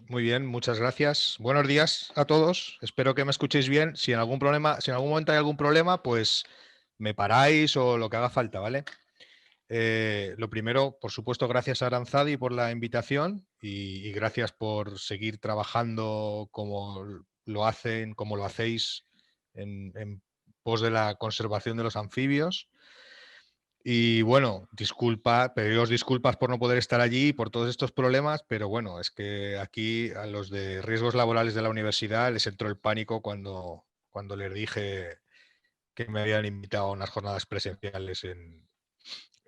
Muy bien, muchas gracias. Buenos días a todos. Espero que me escuchéis bien. Si en algún problema, si en algún momento hay algún problema, pues me paráis o lo que haga falta, ¿vale? Lo primero, por supuesto, gracias a Aranzadi por la invitación y gracias por seguir trabajando como lo hacen, como lo hacéis en pos de la conservación de los anfibios. Y bueno, pediros disculpas por no poder estar allí y por todos estos problemas, pero bueno, es que aquí a los de riesgos laborales de la universidad les entró el pánico cuando les dije que me habían invitado a unas jornadas presenciales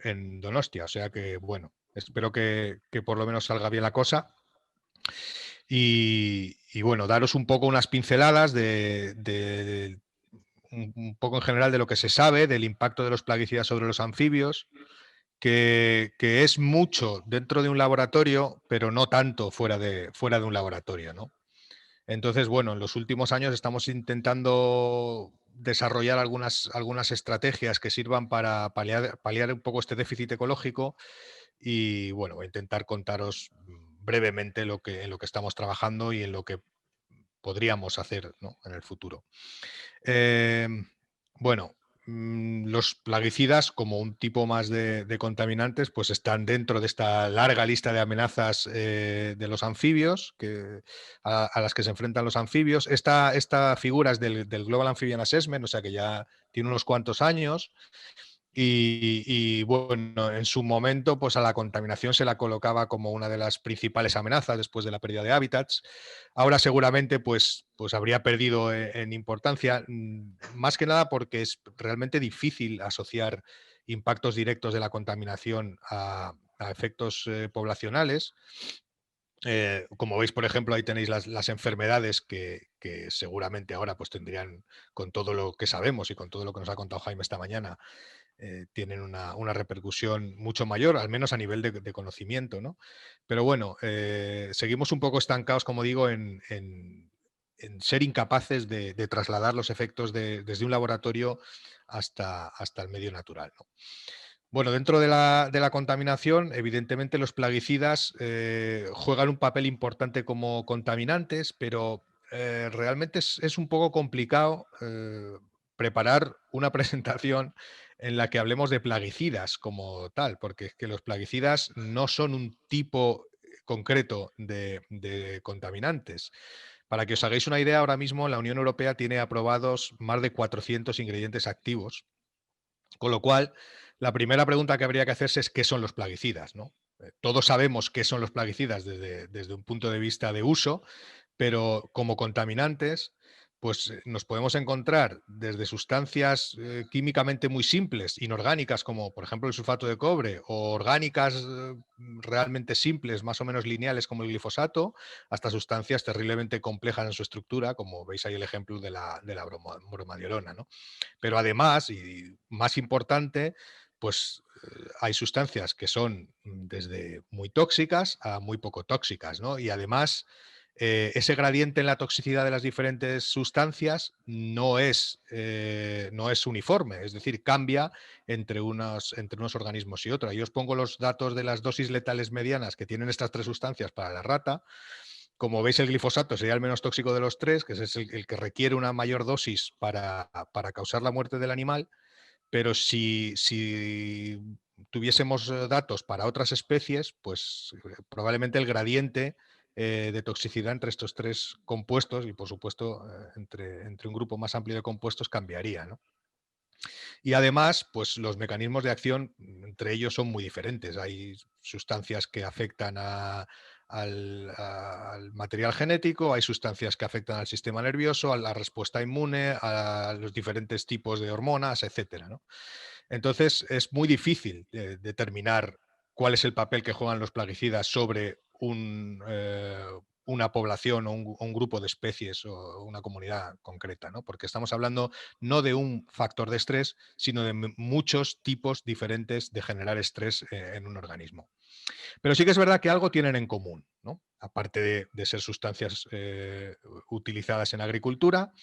en Donostia. O sea que bueno, espero que por lo menos salga bien la cosa. Y bueno, daros un poco unas pinceladas de un poco en general de lo que se sabe del impacto de los plaguicidas sobre los anfibios, que es mucho dentro de un laboratorio, pero no tanto fuera de un laboratorio, ¿no? Entonces, bueno, en los últimos años estamos intentando desarrollar algunas estrategias que sirvan para paliar un poco este déficit ecológico y, bueno, voy a intentar contaros brevemente en lo que estamos trabajando y en lo que podríamos hacer, ¿no?, en el futuro. Eh, bueno, los plaguicidas, como un tipo más de contaminantes, pues están dentro de esta larga lista de amenazas de los anfibios, a las que se enfrentan los anfibios. Esta figura es del Global Amphibian Assessment, o sea que ya tiene unos cuantos años. Y bueno, en su momento, pues a la contaminación se la colocaba como una de las principales amenazas después de la pérdida de hábitats. Ahora seguramente pues habría perdido en importancia, más que nada porque es realmente difícil asociar impactos directos de la contaminación a efectos poblacionales. Como veis, por ejemplo, ahí tenéis las enfermedades que seguramente ahora pues tendrían, con todo lo que sabemos y con todo lo que nos ha contado Jaime esta mañana, tienen una repercusión mucho mayor, al menos a nivel de conocimiento, ¿no? Pero bueno, seguimos un poco estancados, como digo, en ser incapaces de trasladar los efectos desde un laboratorio hasta el medio natural, ¿no? Bueno, dentro de la contaminación, evidentemente los plaguicidas juegan un papel importante como contaminantes, pero realmente es un poco complicado preparar una presentación en la que hablemos de plaguicidas como tal, porque es que los plaguicidas no son un tipo concreto de contaminantes. Para que os hagáis una idea, ahora mismo la Unión Europea tiene aprobados más de 400 ingredientes activos, con lo cual, la primera pregunta que habría que hacerse es qué son los plaguicidas, ¿no? Todos sabemos qué son los plaguicidas desde un punto de vista de uso, pero como contaminantes, pues nos podemos encontrar desde sustancias químicamente muy simples, inorgánicas, como por ejemplo el sulfato de cobre, o orgánicas realmente simples, más o menos lineales, como el glifosato, hasta sustancias terriblemente complejas en su estructura, como veis ahí el ejemplo de la bromadiolona, ¿no? Pero además, y más importante, pues hay sustancias que son desde muy tóxicas a muy poco tóxicas, ¿no? Y además, ese gradiente en la toxicidad de las diferentes sustancias no es uniforme, es decir, cambia entre unos organismos y otros. Yo os pongo los datos de las dosis letales medianas que tienen estas tres sustancias para la rata. Como veis, el glifosato sería el menos tóxico de los tres, que es el que requiere una mayor dosis para causar la muerte del animal, pero si tuviésemos datos para otras especies, pues probablemente el gradiente de toxicidad entre estos tres compuestos y, por supuesto, entre un grupo más amplio de compuestos cambiaría, ¿no? Y además, pues los mecanismos de acción entre ellos son muy diferentes. Hay sustancias que afectan al material genético, hay sustancias que afectan al sistema nervioso, a la respuesta inmune, a los diferentes tipos de hormonas, etcétera, ¿no? Entonces, es muy difícil determinar cuál es el papel que juegan los plaguicidas sobre una población o un grupo de especies o una comunidad concreta, ¿no? Porque estamos hablando no de un factor de estrés, sino de muchos tipos diferentes de generar estrés en un organismo. Pero sí que es verdad que algo tienen en común, ¿no? Aparte de ser sustancias utilizadas en agricultura,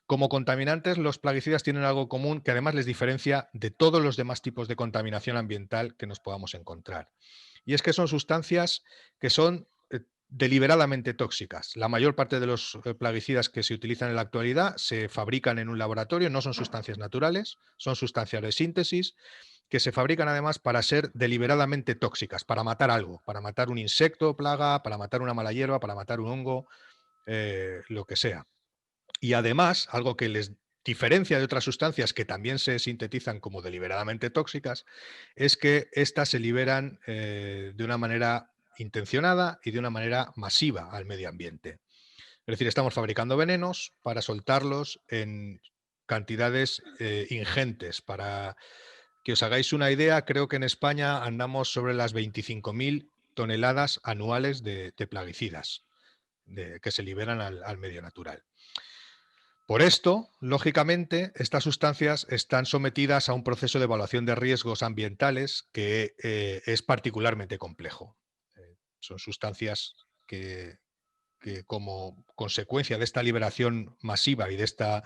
como contaminantes, los plaguicidas tienen algo común que además les diferencia de todos los demás tipos de contaminación ambiental que nos podamos encontrar. Y es que son sustancias que son deliberadamente tóxicas. La mayor parte de los plaguicidas que se utilizan en la actualidad se fabrican en un laboratorio, no son sustancias naturales, son sustancias de síntesis que se fabrican además para ser deliberadamente tóxicas, para matar algo, para matar un insecto, plaga, para matar una mala hierba, para matar un hongo, lo que sea. Y además, algo que les diferencia de otras sustancias que también se sintetizan como deliberadamente tóxicas, es que éstas se liberan de una manera intencionada y de una manera masiva al medio ambiente. Es decir, estamos fabricando venenos para soltarlos en cantidades ingentes. Para que os hagáis una idea, creo que en España andamos sobre las 25.000 toneladas anuales de plaguicidas que se liberan al medio natural. Por esto, lógicamente, estas sustancias están sometidas a un proceso de evaluación de riesgos ambientales que es particularmente complejo. Son sustancias que como consecuencia de esta liberación masiva y de esta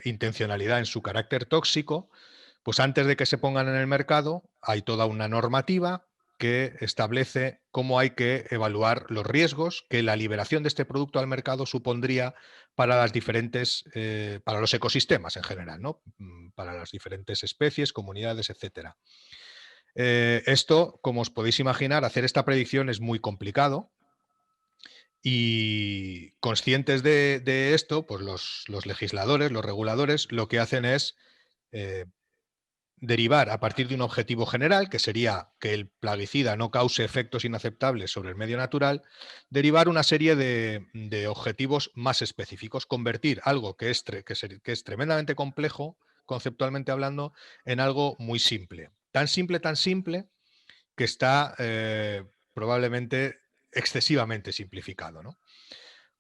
intencionalidad en su carácter tóxico, pues antes de que se pongan en el mercado hay toda una normativa que establece cómo hay que evaluar los riesgos que la liberación de este producto al mercado supondría para las diferentes, para los ecosistemas en general, ¿no? Para las diferentes especies, comunidades, etcétera. Esto, como os podéis imaginar, hacer esta predicción es muy complicado. Y conscientes de esto, pues los legisladores, los reguladores, lo que hacen es eh, derivar a partir de un objetivo general, que sería que el plaguicida no cause efectos inaceptables sobre el medio natural, derivar una serie de objetivos más específicos, convertir algo que es tremendamente complejo, conceptualmente hablando, en algo muy simple. Tan simple, que está probablemente excesivamente simplificado, ¿no?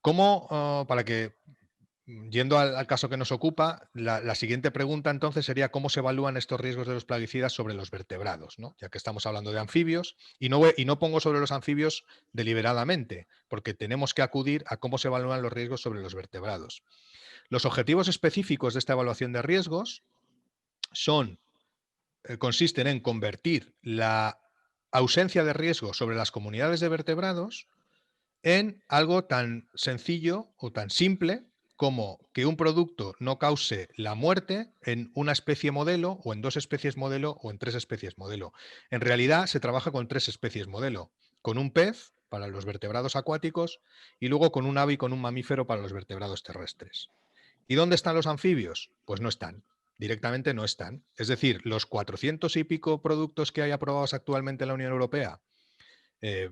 ¿Cómo, para que, yendo al caso que nos ocupa, la siguiente pregunta entonces sería cómo se evalúan estos riesgos de los plaguicidas sobre los vertebrados, ¿no? Ya que estamos hablando de anfibios, y no pongo sobre los anfibios deliberadamente, porque tenemos que acudir a cómo se evalúan los riesgos sobre los vertebrados. Los objetivos específicos de esta evaluación de riesgos son, consisten en convertir la ausencia de riesgo sobre las comunidades de vertebrados en algo tan sencillo o tan simple como que un producto no cause la muerte en una especie modelo o en dos especies modelo o en tres especies modelo. En realidad se trabaja con tres especies modelo, con un pez para los vertebrados acuáticos y luego con un ave y con un mamífero para los vertebrados terrestres. ¿Y dónde están los anfibios? Pues no están. Directamente no están. Es decir, los 400 y pico productos que hay aprobados actualmente en la Unión Europea,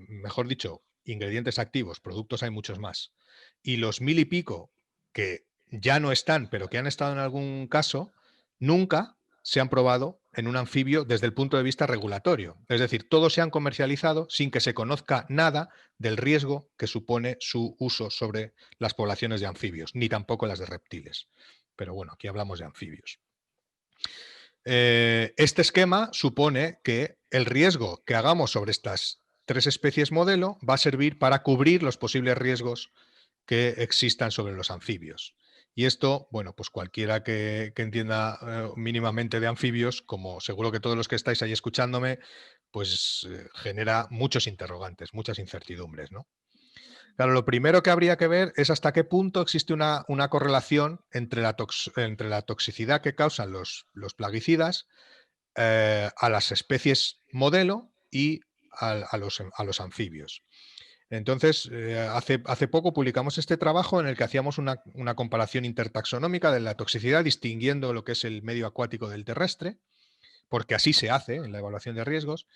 mejor dicho, ingredientes activos, productos hay muchos más, y los 1.000 y pico que ya no están, pero que han estado en algún caso, nunca se han probado en un anfibio desde el punto de vista regulatorio. Es decir, todos se han comercializado sin que se conozca nada del riesgo que supone su uso sobre las poblaciones de anfibios, ni tampoco las de reptiles. Pero bueno, aquí hablamos de anfibios. Este esquema supone que el riesgo que hagamos sobre estas tres especies modelo va a servir para cubrir los posibles riesgos que existan sobre los anfibios. Y esto, bueno, pues cualquiera que entienda mínimamente de anfibios, como seguro que todos los que estáis ahí escuchándome, pues genera muchos interrogantes, muchas incertidumbres, ¿no? Claro, lo primero que habría que ver es hasta qué punto existe una correlación entre entre la toxicidad que causan los plaguicidas a las especies modelo y a los anfibios. Entonces, hace poco publicamos este trabajo en el que hacíamos una comparación intertaxonómica de la toxicidad, distinguiendo lo que es el medio acuático del terrestre, porque así se hace en la evaluación de riesgos.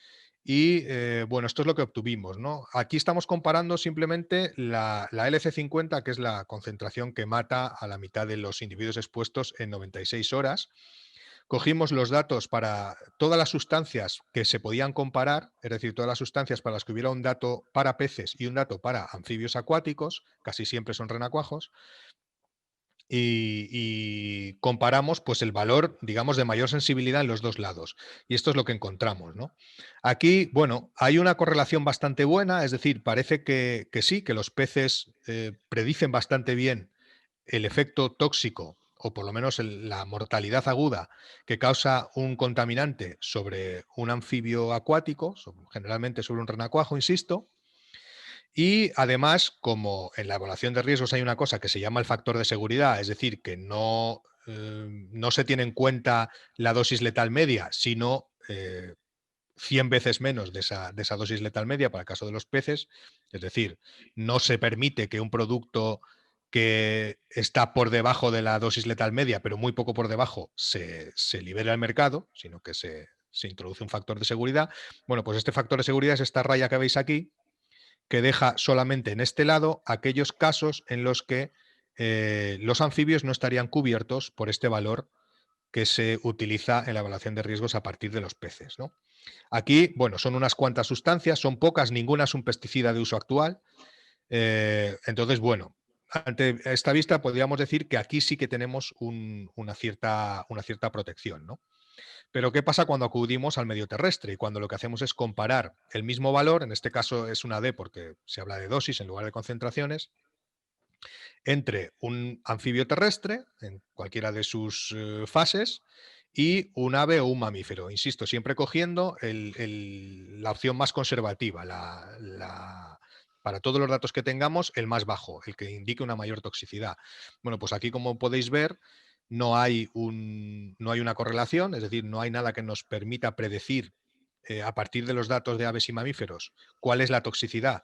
Y bueno, esto es lo que obtuvimos, ¿no? Aquí estamos comparando simplemente la LC50, que es la concentración que mata a la mitad de los individuos expuestos en 96 horas. Cogimos los datos para todas las sustancias que se podían comparar, es decir, todas las sustancias para las que hubiera un dato para peces y un dato para anfibios acuáticos, casi siempre son renacuajos, y comparamos pues el valor, digamos, de mayor sensibilidad en los dos lados. Y esto es lo que encontramos, ¿no? Aquí, bueno, hay una correlación bastante buena, es decir, parece que sí, que los peces predicen bastante bien el efecto tóxico o por lo menos la mortalidad aguda que causa un contaminante sobre un anfibio acuático, generalmente sobre un renacuajo, insisto, Y además, como en la evaluación de riesgos hay una cosa que se llama el factor de seguridad, es decir, que no se tiene en cuenta la dosis letal media, sino 100 veces menos de esa dosis letal media para el caso de los peces. Es decir, no se permite que un producto que está por debajo de la dosis letal media, pero muy poco por debajo, se libere al mercado, sino que se introduce un factor de seguridad. Bueno, pues este factor de seguridad es esta raya que veis aquí, que deja solamente en este lado aquellos casos en los que los anfibios no estarían cubiertos por este valor que se utiliza en la evaluación de riesgos a partir de los peces, ¿no? Aquí, bueno, son unas cuantas sustancias, son pocas, ninguna es un pesticida de uso actual. Entonces, bueno, ante esta vista podríamos decir que aquí sí que tenemos una cierta protección, ¿no? Pero ¿qué pasa cuando acudimos al medio terrestre y cuando lo que hacemos es comparar el mismo valor, en este caso es una D porque se habla de dosis en lugar de concentraciones, entre un anfibio terrestre, en cualquiera de sus fases, y un ave o un mamífero? Insisto, siempre cogiendo la opción más conservativa, para todos los datos que tengamos, el más bajo, el que indique una mayor toxicidad. Bueno, pues aquí, como podéis ver, no hay una correlación, es decir, no hay nada que nos permita predecir a partir de los datos de aves y mamíferos cuál es la toxicidad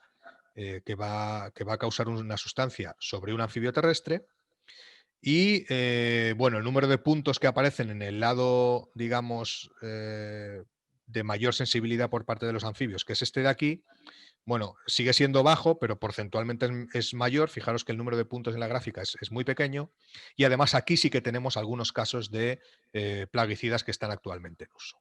que va a causar una sustancia sobre un anfibio terrestre. Y bueno, el número de puntos que aparecen en el lado, digamos, de mayor sensibilidad por parte de los anfibios, que es este de aquí, bueno, sigue siendo bajo, pero porcentualmente es mayor. Fijaros que el número de puntos en la gráfica es muy pequeño. Y además aquí sí que tenemos algunos casos de plaguicidas que están actualmente en uso.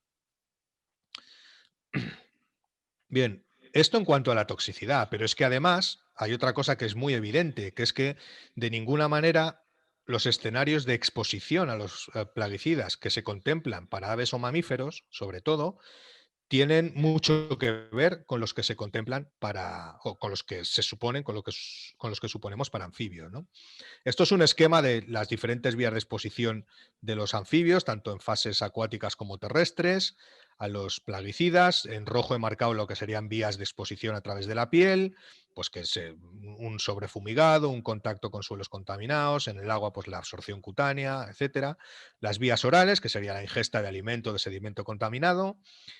Bien, esto en cuanto a la toxicidad, pero es que además hay otra cosa que es muy evidente, que es que de ninguna manera los escenarios de exposición a los plaguicidas que se contemplan para aves o mamíferos, sobre todo, tienen mucho que ver con los que se contemplan o con los que se suponen, con los que suponemos para anfibios, ¿no? Esto es un esquema de las diferentes vías de exposición de los anfibios, tanto en fases acuáticas como terrestres, a los plaguicidas. En rojo he marcado lo que serían vías de exposición a través de la piel, pues que es un sobrefumigado, un contacto con suelos contaminados, en el agua pues la absorción cutánea, etcétera. Las vías orales, que sería la ingesta de alimento de sedimento contaminado,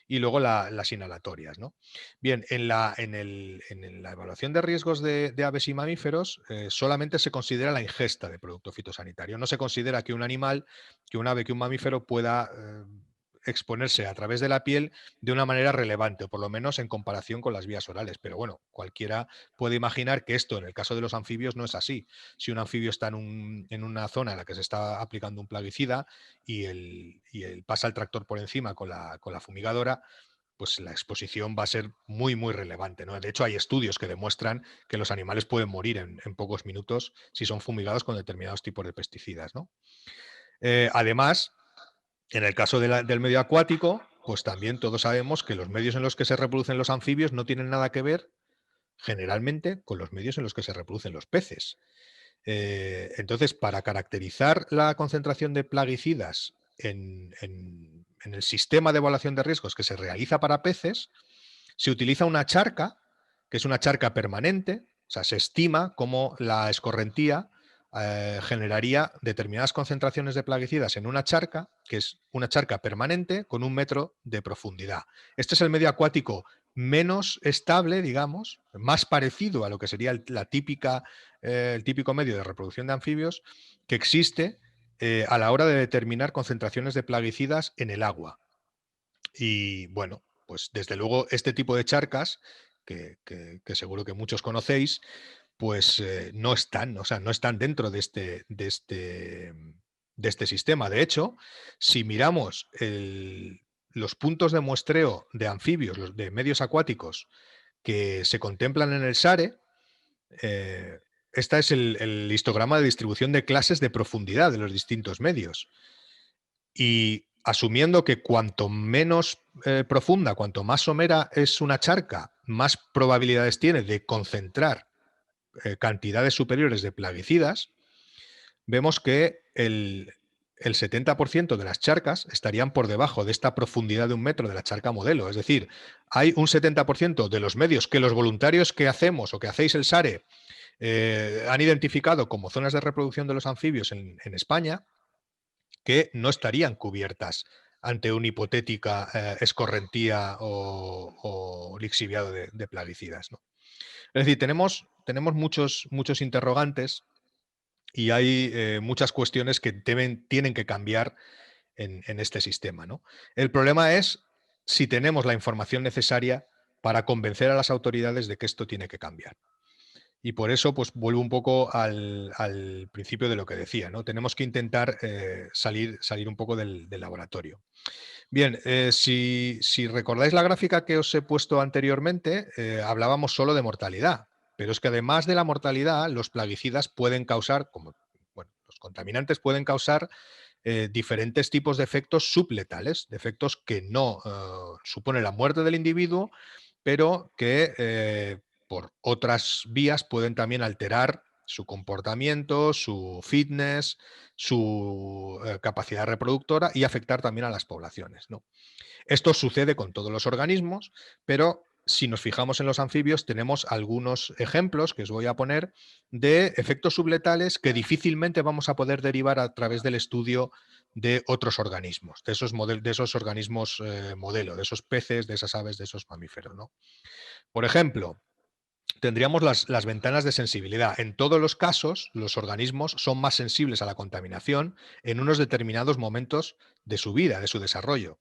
y luego las inhalatorias, ¿no? Bien, en la evaluación de riesgos de aves y mamíferos solamente se considera la ingesta de producto fitosanitario. No se considera que un animal, que un ave, que un mamífero pueda exponerse a través de la piel de una manera relevante, o por lo menos en comparación con las vías orales. Pero bueno, cualquiera puede imaginar que esto en el caso de los anfibios no es así. Si un anfibio está en una zona en la que se está aplicando un plaguicida y pasa el tractor por encima con la fumigadora, pues la exposición va a ser muy, muy relevante, ¿no? De hecho, hay estudios que demuestran que los animales pueden morir en pocos minutos si son fumigados con determinados tipos de pesticidas, ¿no? Además, en el caso del medio acuático, pues también todos sabemos que los medios en los que se reproducen los anfibios no tienen nada que ver, generalmente, con los medios en los que se reproducen los peces. Entonces, para caracterizar la concentración de plaguicidas en el sistema de evaluación de riesgos que se realiza para peces, se utiliza una charca, que es una charca permanente. O sea, se estima cómo la escorrentía generaría determinadas concentraciones de plaguicidas en una charca, que es una charca permanente con 1 metro de profundidad. Este es el medio acuático menos estable, digamos, más parecido a lo que sería el típico medio de reproducción de anfibios que existe a la hora de determinar concentraciones de plaguicidas en el agua. Y bueno, pues desde luego este tipo de charcas, que seguro que muchos conocéis, pues no están, o sea, no están dentro de este sistema. De hecho, si miramos los puntos de muestreo de anfibios, los de medios acuáticos que se contemplan en el SARE, eh, este es el histograma de distribución de clases de profundidad de los distintos medios. Y asumiendo que cuanto menos profunda, cuanto más somera es una charca, más probabilidades tiene de concentrar cantidades superiores de plaguicidas, vemos que el 70% de las charcas estarían por debajo de esta profundidad de 1 metro de la charca modelo. Es decir, hay un 70% de los medios que los voluntarios que hacemos o que hacéis el SARE han identificado como zonas de reproducción de los anfibios en España que no estarían cubiertas ante una hipotética escorrentía o lixiviado de plaguicidas, ¿no? Es decir, tenemos muchos interrogantes y hay muchas cuestiones que tienen que cambiar en este sistema, ¿no? El problema es si tenemos la información necesaria para convencer a las autoridades de que esto tiene que cambiar. Y por eso, pues vuelvo un poco al principio de lo que decía, ¿no? Tenemos que intentar salir un poco del laboratorio. Bien, si recordáis la gráfica que os he puesto anteriormente, hablábamos solo de mortalidad, pero es que además de la mortalidad, los plaguicidas pueden causar, como bueno, los contaminantes pueden causar diferentes tipos de efectos subletales, de efectos que no suponen la muerte del individuo, pero que por otras vías pueden también alterar su comportamiento, su fitness, su capacidad reproductora y afectar también a las poblaciones, ¿no? Esto sucede con todos los organismos, pero si nos fijamos en los anfibios, tenemos algunos ejemplos que os voy a poner de efectos subletales que difícilmente vamos a poder derivar a través del estudio de otros organismos, de esos organismos modelo, de esos peces, de esas aves, de esos mamíferos, ¿no? Por ejemplo, tendríamos las ventanas de sensibilidad. En todos los casos, los organismos son más sensibles a la contaminación en unos determinados momentos de su vida, de su desarrollo.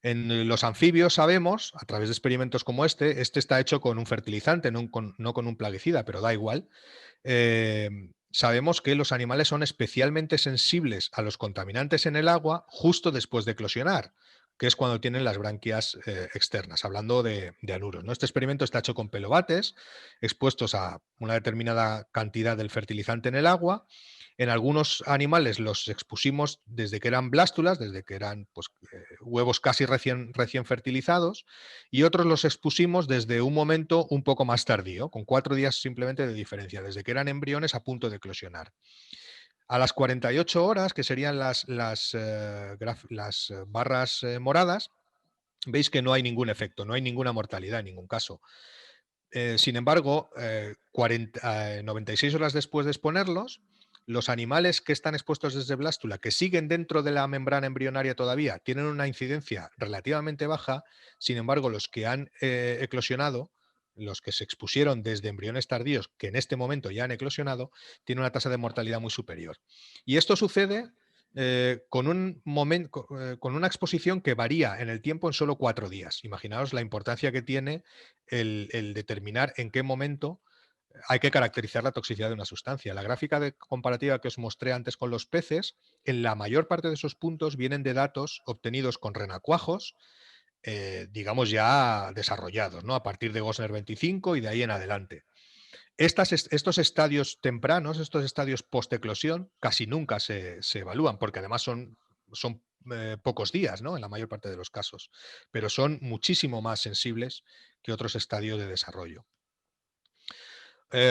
En los anfibios sabemos, a través de experimentos como este está hecho con un fertilizante, no con un plaguicida, pero da igual. Sabemos que los animales son especialmente sensibles a los contaminantes en el agua justo después de eclosionar, que es cuando tienen las branquias externas, hablando de anuros, ¿no? Este experimento está hecho con pelobates expuestos a una determinada cantidad del fertilizante en el agua. En algunos animales los expusimos desde que eran blástulas, desde que eran pues, huevos casi recién fertilizados, y otros los expusimos desde un momento un poco más tardío, con 4 días simplemente de diferencia, desde que eran embriones a punto de eclosionar. A las 48 horas, que serían las barras moradas, veis que no hay ningún efecto, no hay ninguna mortalidad en ningún caso. Sin embargo, 96 horas después de exponerlos, los animales que están expuestos desde blástula, que siguen dentro de la membrana embrionaria todavía, tienen una incidencia relativamente baja. Sin embargo, los que han eclosionado, los que se expusieron desde embriones tardíos, que en este momento ya han eclosionado, tienen una tasa de mortalidad muy superior. Y esto sucede con una exposición que varía en el tiempo en solo 4 días. Imaginaos la importancia que tiene el determinar en qué momento hay que caracterizar la toxicidad de una sustancia. La gráfica comparativa que os mostré antes con los peces, en la mayor parte de esos puntos vienen de datos obtenidos con renacuajos, digamos ya desarrollados, ¿no? A partir de Gosner 25 y de ahí en adelante. Estos estadios tempranos, estos estadios post-eclosión, casi nunca se evalúan, porque además son pocos días, ¿no? En la mayor parte de los casos, pero son muchísimo más sensibles que otros estadios de desarrollo.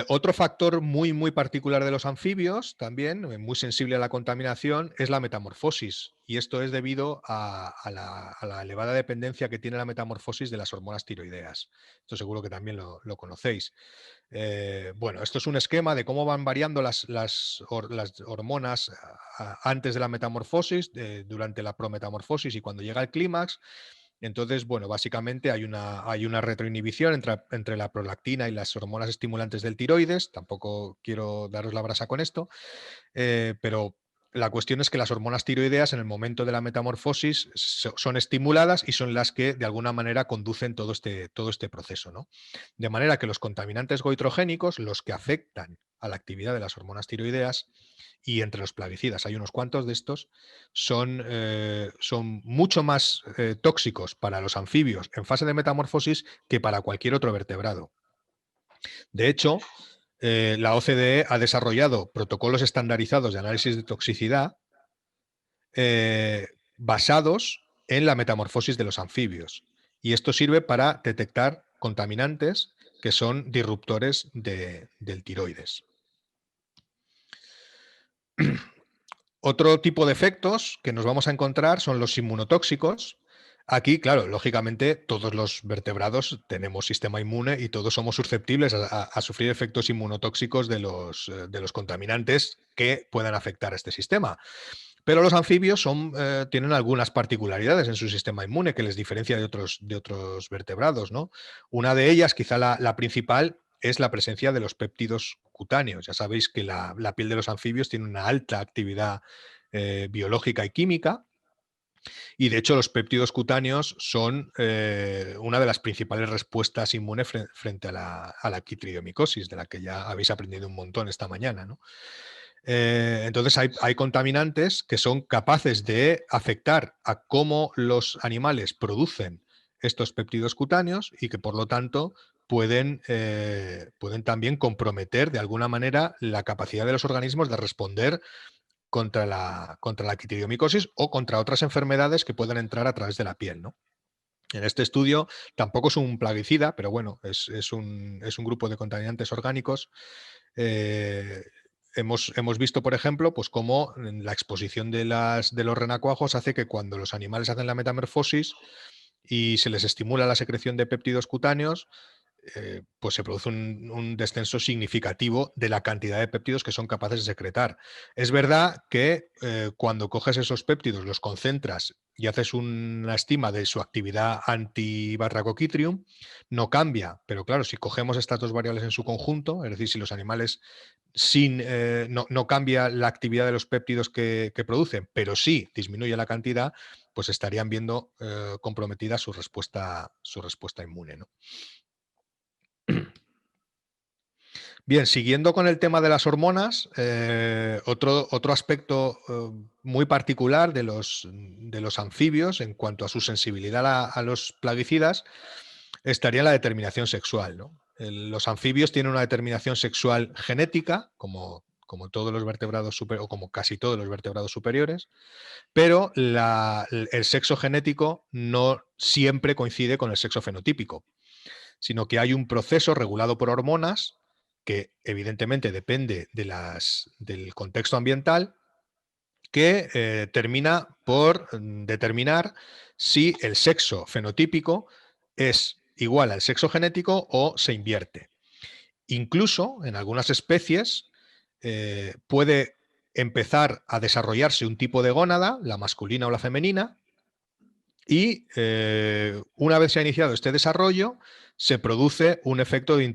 Otro factor muy particular de los anfibios, también muy sensible a la contaminación, es la metamorfosis. Y esto es debido a la elevada dependencia que tiene la metamorfosis de las hormonas tiroideas. Esto seguro que también lo conocéis. Bueno, esto es un esquema de cómo van variando las hormonas antes de la metamorfosis, durante la prometamorfosis y cuando llega el clímax. Entonces, bueno, básicamente hay una retroinhibición entre la prolactina y las hormonas estimulantes del tiroides. Tampoco quiero daros la brasa con esto, pero la cuestión es que las hormonas tiroideas en el momento de la metamorfosis son estimuladas y son las que de alguna manera conducen todo este proceso, ¿no? De manera que los contaminantes goitrogénicos, los que afectan a la actividad de las hormonas tiroideas, y entre los plaguicidas hay unos cuantos de estos, son mucho más tóxicos para los anfibios en fase de metamorfosis que para cualquier otro vertebrado. De hecho, la OCDE ha desarrollado protocolos estandarizados de análisis de toxicidad basados en la metamorfosis de los anfibios. Y esto sirve para detectar contaminantes que son disruptores del tiroides. Otro tipo de efectos que nos vamos a encontrar son los inmunotóxicos. Aquí, claro, lógicamente todos los vertebrados tenemos sistema inmune y todos somos susceptibles a sufrir efectos inmunotóxicos de los contaminantes que puedan afectar a este sistema. Pero los anfibios tienen algunas particularidades en su sistema inmune que les diferencia de otros vertebrados, ¿no? Una de ellas, quizá la principal, es la presencia de los péptidos cutáneos. Ya sabéis que la piel de los anfibios tiene una alta actividad biológica y química, y de hecho los péptidos cutáneos son una de las principales respuestas inmunes frente a la quitridiomicosis, de la que ya habéis aprendido un montón esta mañana, ¿no? Entonces hay contaminantes que son capaces de afectar a cómo los animales producen estos péptidos cutáneos y que por lo tanto pueden también comprometer de alguna manera la capacidad de los organismos de responder contra la quitridiomicosis o contra otras enfermedades que pueden entrar a través de la piel, ¿no? En este estudio tampoco es un plaguicida, pero bueno, es un grupo de contaminantes orgánicos. Eh, hemos visto, por ejemplo, pues cómo la exposición de los renacuajos hace que cuando los animales hacen la metamorfosis y se les estimula la secreción de péptidos cutáneos, pues se produce un descenso significativo de la cantidad de péptidos que son capaces de secretar. Es verdad que cuando coges esos péptidos, los concentras y haces una estima de su actividad anti-Batrachochitrium, no cambia. Pero claro, si cogemos estas dos variables en su conjunto, es decir, si los animales no cambia la actividad de los péptidos que producen, pero sí disminuye la cantidad, pues estarían viendo comprometida su respuesta inmune, ¿no? Bien, siguiendo con el tema de las hormonas, otro aspecto muy particular de los anfibios en cuanto a su sensibilidad a los plaguicidas estaría la determinación sexual, ¿no? Los anfibios tienen una determinación sexual genética, como todos los vertebrados o como casi todos los vertebrados superiores, pero el sexo genético no siempre coincide con el sexo fenotípico, sino que hay un proceso regulado por hormonas que evidentemente depende del contexto ambiental, que termina por determinar si el sexo fenotípico es igual al sexo genético o se invierte. Incluso en algunas especies puede empezar a desarrollarse un tipo de gónada, la masculina o la femenina, y una vez se ha iniciado este desarrollo, se produce un efecto de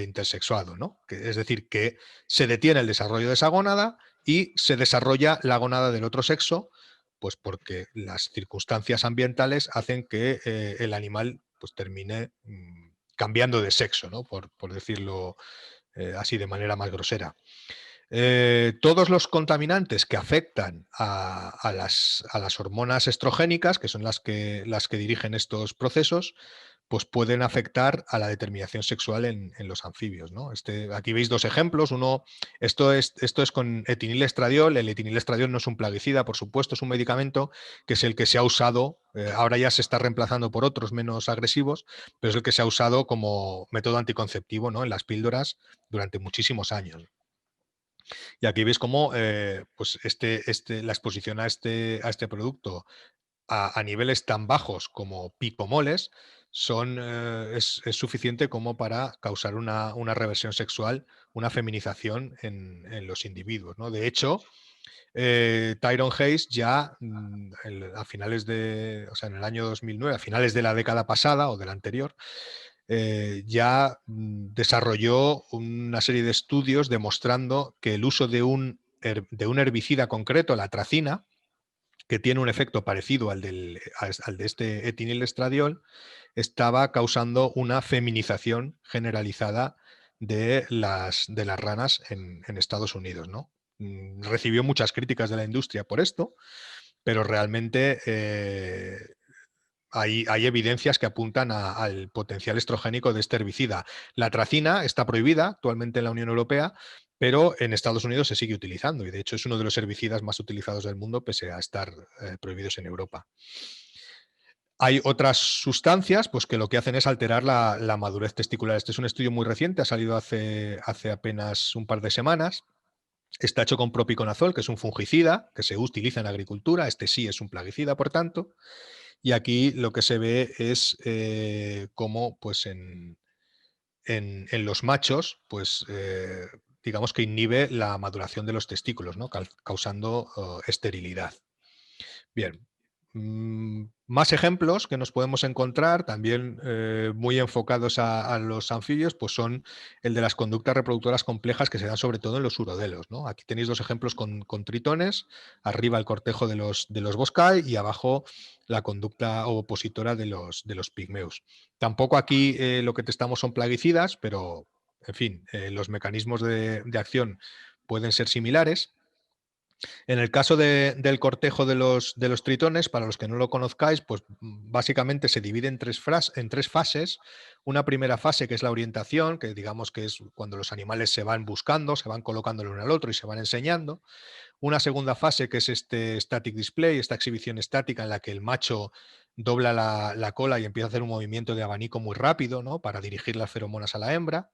intersexuado, ¿no? Es decir, que se detiene el desarrollo de esa gónada y se desarrolla la gónada del otro sexo, pues porque las circunstancias ambientales hacen que el animal pues, termine cambiando de sexo, ¿no? Por decirlo así de manera más grosera. Todos los contaminantes que afectan a las hormonas estrogénicas, que son las que dirigen estos procesos, pues pueden afectar a la determinación sexual en los anfibios, ¿no? Aquí veis dos ejemplos. Esto es con etinilestradiol. El etinilestradiol no es un plaguicida, por supuesto, es un medicamento que es el que se ha usado, ahora ya se está reemplazando por otros menos agresivos, pero es el que se ha usado como método anticonceptivo, ¿no? En las píldoras durante muchísimos años. Y aquí veis cómo pues la exposición a este producto a niveles tan bajos como picomoles es suficiente como para causar una reversión sexual, una feminización en los individuos, ¿no? De hecho, Tyrone Hayes ya a finales o sea, en el año 2009, a finales de la década pasada o de la anterior, ya desarrolló una serie de estudios demostrando que el uso de un herbicida concreto, la atracina, que tiene un efecto parecido al de este etinilestradiol, estaba causando una feminización generalizada de las ranas en Estados Unidos, ¿no? Recibió muchas críticas de la industria por esto, pero realmente hay evidencias que apuntan al potencial estrogénico de este herbicida. La atracina está prohibida actualmente en la Unión Europea, pero en Estados Unidos se sigue utilizando y de hecho es uno de los herbicidas más utilizados del mundo pese a estar prohibidos en Europa. Hay otras sustancias pues, que lo que hacen es alterar la madurez testicular. Este es un estudio muy reciente, ha salido hace apenas un par de semanas, Está hecho con propiconazol, que es un fungicida que se utiliza en agricultura. Este sí es un plaguicida, por tanto. Y aquí lo que se ve es cómo, pues en los machos, pues digamos que inhibe la maduración de los testículos, ¿no? Causando esterilidad. Bien. Más ejemplos que nos podemos encontrar, también muy enfocados a los anfibios, pues son el de las conductas reproductoras complejas que se dan sobre todo en los urodelos, ¿no? Aquí tenéis dos ejemplos con tritones, arriba el cortejo de los boscae y abajo la conducta opositora de los pigmeos. Tampoco aquí lo que testamos son plaguicidas, pero en fin, los mecanismos de acción pueden ser similares. En el caso del cortejo de los tritones, para los que no lo conozcáis, pues básicamente se divide en tres fases. Una primera fase que es la orientación, que digamos que es cuando los animales se van buscando, se van colocando el uno al otro y se van enseñando. Una segunda fase que es este static display, esta exhibición estática en la que el macho dobla la cola y empieza a hacer un movimiento de abanico muy rápido, ¿no? Para dirigir las feromonas a la hembra.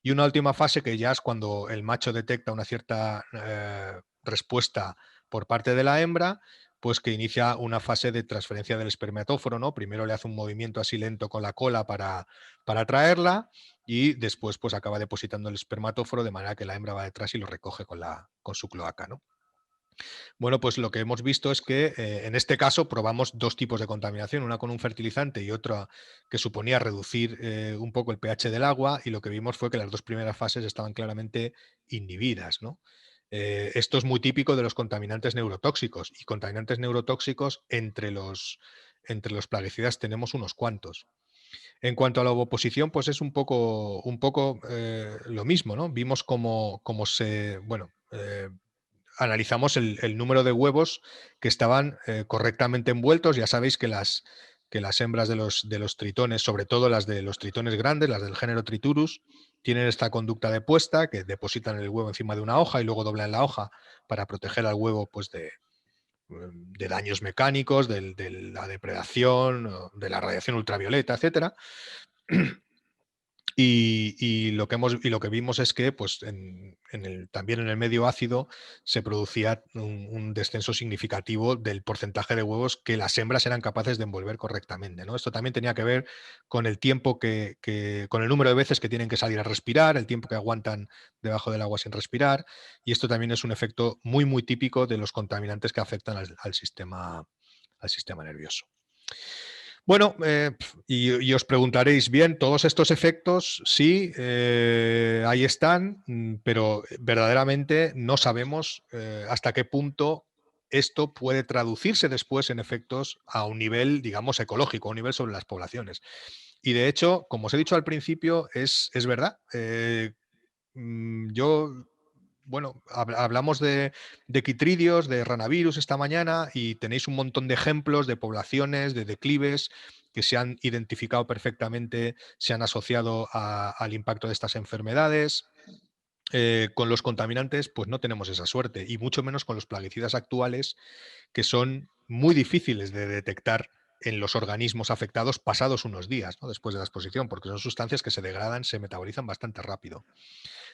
Y una última fase que ya es cuando el macho detecta una cierta respuesta por parte de la hembra, pues que inicia una fase de transferencia del espermatóforo, ¿no? Primero le hace un movimiento así lento con la cola para atraerla y después pues acaba depositando el espermatóforo de manera que la hembra va detrás y lo recoge con su cloaca, ¿no? Bueno, pues lo que hemos visto es que en este caso probamos dos tipos de contaminación, una con un fertilizante y otra que suponía reducir un poco el pH del agua, y lo que vimos fue que las dos primeras fases estaban claramente inhibidas, ¿no? Esto es muy típico de los contaminantes neurotóxicos, y contaminantes neurotóxicos entre los plaguicidas tenemos unos cuantos. En cuanto a la ovoposición, pues es un poco lo mismo, ¿no? Vimos cómo se, bueno, analizamos el número de huevos que estaban correctamente envueltos. Ya sabéis que las hembras de los tritones, sobre todo las de los tritones grandes, las del género Triturus, tienen esta conducta de puesta, que depositan el huevo encima de una hoja y luego doblan la hoja para proteger al huevo pues, de daños mecánicos, de la depredación, de la radiación ultravioleta, etcétera. Y lo que y lo que vimos es que pues, también en el medio ácido se producía un descenso significativo del porcentaje de huevos que las hembras eran capaces de envolver correctamente, ¿no? Esto también tenía que ver con el tiempo con el número de veces que tienen que salir a respirar, el tiempo que aguantan debajo del agua sin respirar, y esto también es un efecto muy, muy típico de los contaminantes que afectan al sistema nervioso. Bueno, y os preguntaréis, bien, todos estos efectos, sí, ahí están, pero verdaderamente no sabemos hasta qué punto esto puede traducirse después en efectos a un nivel, digamos, ecológico, a un nivel sobre las poblaciones. Y de hecho, como os he dicho al principio, es verdad. Yo, bueno, hablamos de quitridios, de ranavirus esta mañana, y tenéis un montón de ejemplos de poblaciones, de declives que se han identificado perfectamente, se han asociado al impacto de estas enfermedades. Con los contaminantes, pues no tenemos esa suerte, y mucho menos con los plaguicidas actuales, que son muy difíciles de detectar en los organismos afectados pasados unos días, ¿no? Después de la exposición, porque son sustancias que se degradan, se metabolizan bastante rápido.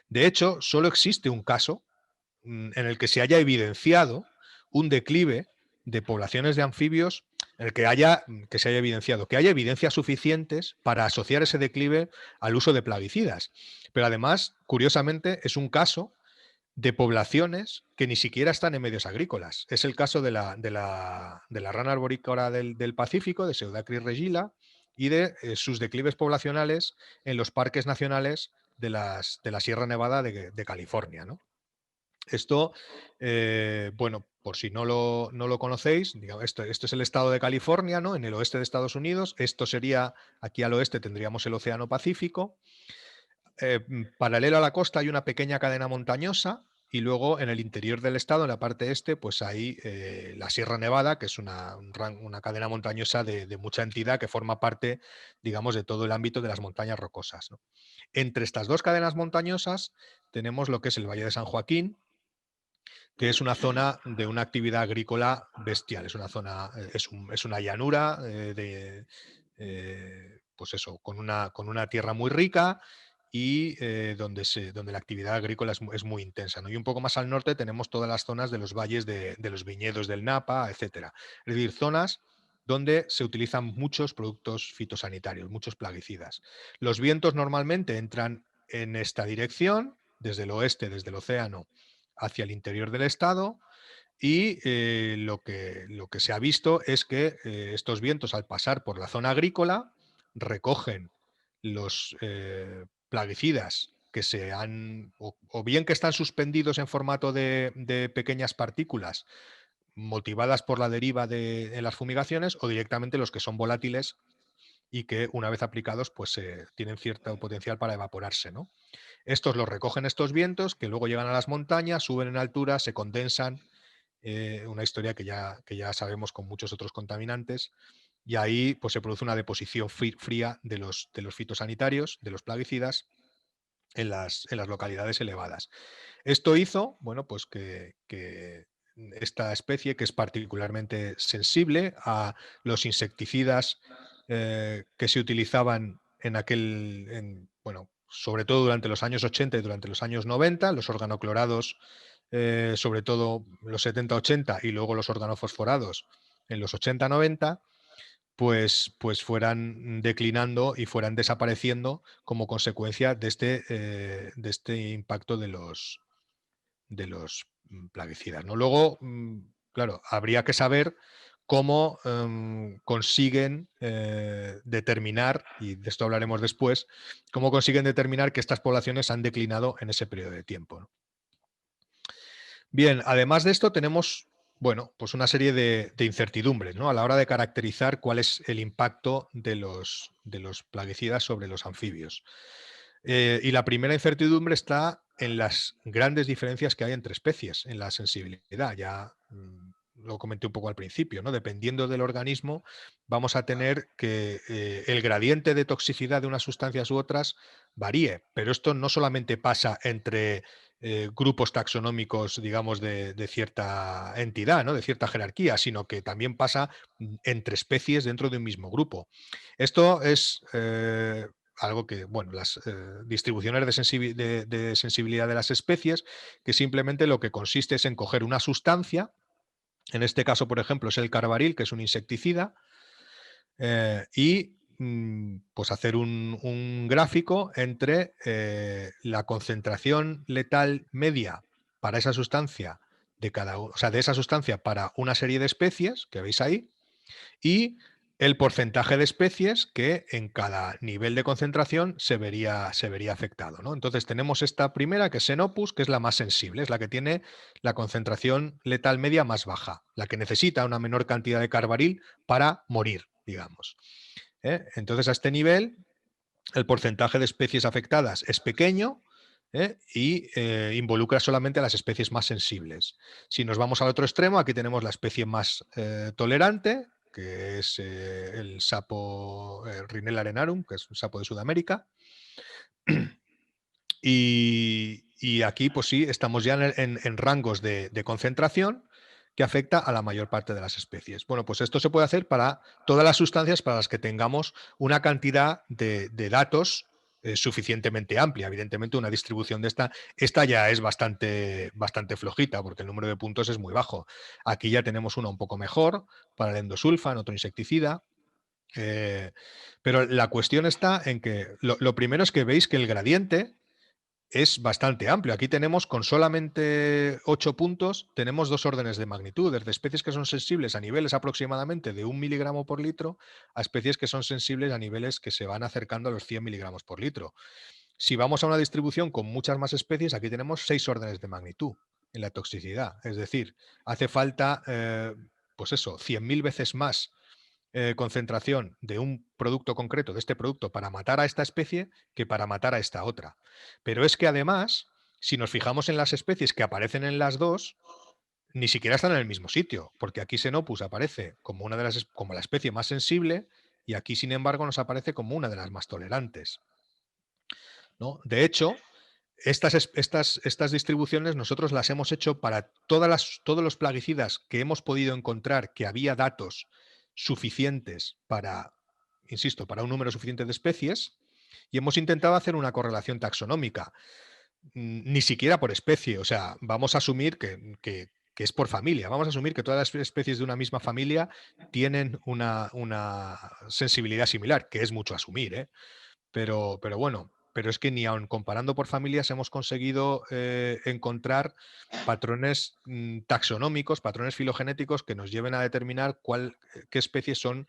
De hecho, solo existe un caso en el que se haya evidenciado un declive de poblaciones de anfibios, en el que se haya evidenciado, que haya evidencias suficientes para asociar ese declive al uso de plaguicidas. Pero además, curiosamente, es un caso de poblaciones que ni siquiera están en medios agrícolas. Es el caso de la rana arborícola del Pacífico, de Pseudacris regila, y de sus declives poblacionales en los parques nacionales de la Sierra Nevada de California, ¿no? Esto, bueno, por si no lo conocéis, digamos, esto es el estado de California, ¿no? En el oeste de Estados Unidos. Esto sería, aquí al oeste tendríamos el Océano Pacífico. Paralelo a la costa hay una pequeña cadena montañosa, y luego en el interior del estado, en la parte este, pues hay la Sierra Nevada, que es una cadena montañosa de mucha entidad que forma parte, digamos, de todo el ámbito de las montañas rocosas, ¿no? Entre estas dos cadenas montañosas tenemos lo que es el Valle de San Joaquín, que es una zona de una actividad agrícola bestial. Es una zona, es una llanura pues eso, con una tierra muy rica, y donde la actividad agrícola es muy intensa, ¿no? Y un poco más al norte tenemos todas las zonas de los valles de los viñedos del Napa, etcétera. Es decir, zonas donde se utilizan muchos productos fitosanitarios, muchos plaguicidas. Los vientos normalmente entran en esta dirección, desde el oeste, desde el océano, hacia el interior del estado, y lo que se ha visto es que estos vientos, al pasar por la zona agrícola, recogen los plaguicidas que se han, o bien que están suspendidos en formato de pequeñas partículas motivadas por la deriva en las fumigaciones, o directamente los que son volátiles y que una vez aplicados pues tienen cierto potencial para evaporarse, ¿no? Estos los recogen estos vientos que luego llegan a las montañas, suben en altura, se condensan, una historia que ya sabemos con muchos otros contaminantes, y ahí pues, se produce una deposición fría de los fitosanitarios, de los plaguicidas, en las localidades elevadas. Esto hizo, bueno, pues que esta especie, que es particularmente sensible a los insecticidas que se utilizaban bueno, sobre todo durante los años 80 y durante los años 90, los organoclorados, sobre todo los 70-80, y luego los organofosforados en los 80-90, pues fueran declinando y fueran desapareciendo como consecuencia de este impacto de los plaguicidas, ¿no? Luego, claro, habría que saber cómo consiguen determinar, y de esto hablaremos después, cómo consiguen determinar que estas poblaciones han declinado en ese periodo de tiempo, ¿no? Bien, además de esto tenemos, bueno, pues una serie de incertidumbres, ¿no? A la hora de caracterizar cuál es el impacto de los plaguicidas sobre los anfibios. Y la primera incertidumbre está en las grandes diferencias que hay entre especies, en la sensibilidad. Ya lo comenté un poco al principio, ¿no? Dependiendo del organismo, vamos a tener que el gradiente de toxicidad de unas sustancias u otras varíe, pero esto no solamente pasa entre grupos taxonómicos, digamos, de cierta entidad, ¿no? De cierta jerarquía, sino que también pasa entre especies dentro de un mismo grupo. Esto es algo que, bueno, las distribuciones de sensibilidad de las especies, que simplemente lo que consiste es en coger una sustancia, en este caso, por ejemplo, es el carbaril, que es un insecticida, y pues hacer un gráfico entre la concentración letal media para esa sustancia o sea, de esa sustancia para una serie de especies que veis ahí, y el porcentaje de especies que en cada nivel de concentración se vería afectado, ¿no? Entonces tenemos esta primera, que es Xenopus, que es la más sensible, es la que tiene la concentración letal media más baja, la que necesita una menor cantidad de carbaril para morir, digamos. Entonces, a este nivel, el porcentaje de especies afectadas es pequeño, y involucra solamente a las especies más sensibles. Si nos vamos al otro extremo, aquí tenemos la especie más tolerante, que es el sapo Rhinella arenarum, que es un sapo de Sudamérica. Y aquí, pues sí, estamos ya en rangos de concentración que afecta a la mayor parte de las especies. Bueno, pues esto se puede hacer para todas las sustancias para las que tengamos una cantidad de datos suficientemente amplia. Evidentemente, una distribución de esta ya es bastante flojita, porque el número de puntos es muy bajo. Aquí ya tenemos una un poco mejor para el endosulfan, otro insecticida. Pero la cuestión está en que lo primero es que veis que el gradiente es bastante amplio. Aquí tenemos, con solamente 8 puntos, tenemos 2 órdenes de magnitud, desde especies que son sensibles a niveles aproximadamente de 1 miligramo por litro a especies que son sensibles a niveles que se van acercando a los 100 miligramos por litro. Si vamos a una distribución con muchas más especies, aquí tenemos 6 órdenes de magnitud en la toxicidad. Es decir, hace falta, pues eso, 100.000 veces más concentración de un producto concreto, de este producto, para matar a esta especie que para matar a esta otra. Pero es que además, si nos fijamos en las especies que aparecen en las dos, ni siquiera están en el mismo sitio, porque aquí Xenopus aparece como como la especie más sensible, y aquí, sin embargo, nos aparece como una de las más tolerantes, ¿no? De hecho, estas distribuciones nosotros las hemos hecho para todos los plaguicidas que hemos podido encontrar, que había datos suficientes para, insisto, para un número suficiente de especies. Y hemos intentado hacer una correlación taxonómica, ni siquiera por especie, o sea, vamos a asumir que es por familia, vamos a asumir que todas las especies de una misma familia tienen una sensibilidad similar, que es mucho asumir, ¿eh? Pero bueno, pero es que ni aun comparando por familias hemos conseguido encontrar patrones taxonómicos, patrones filogenéticos que nos lleven a determinar qué especies son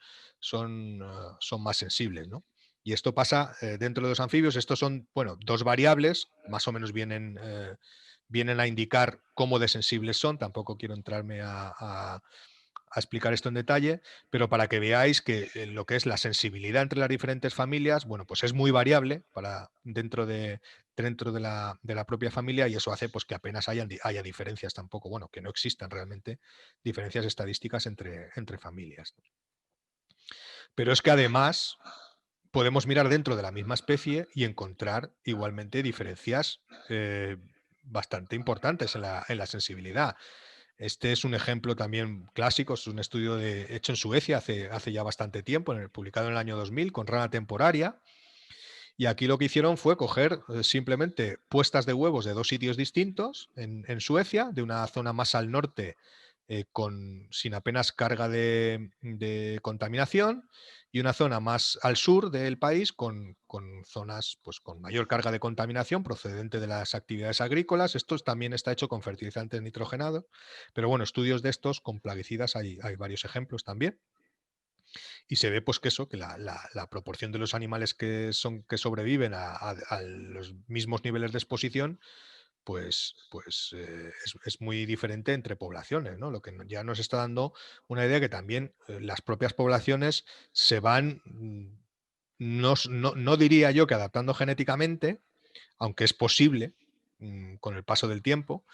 más sensibles, ¿no? Y esto pasa dentro de los anfibios. Estos son, bueno, dos variables, más o menos vienen a indicar cómo de sensibles son. Tampoco quiero entrarme a explicar esto en detalle, pero para que veáis que lo que es la sensibilidad entre las diferentes familias, bueno, pues es muy variable dentro de la propia familia, y eso hace pues que apenas haya diferencias tampoco, bueno, que no existan realmente diferencias estadísticas entre familias. Pero es que además podemos mirar dentro de la misma especie y encontrar igualmente diferencias bastante importantes en la sensibilidad. Este es un ejemplo también clásico, es un estudio hecho en Suecia hace ya bastante tiempo, publicado en el año 2000, con rana temporaria. Y aquí lo que hicieron fue coger simplemente puestas de huevos de dos sitios distintos en Suecia, de una zona más al norte sin apenas carga de contaminación, y una zona más al sur del país con zonas pues, con mayor carga de contaminación procedente de las actividades agrícolas. Esto también está hecho con fertilizantes nitrogenados, pero bueno, estudios de estos con plaguicidas hay varios ejemplos también. Y se ve pues que eso, que la proporción de los animales que sobreviven a los mismos niveles de exposición, pues es muy diferente entre poblaciones, ¿no? Lo que ya nos está dando una idea que también las propias poblaciones se van, no diría yo que adaptando genéticamente, aunque es posible con el paso del tiempo,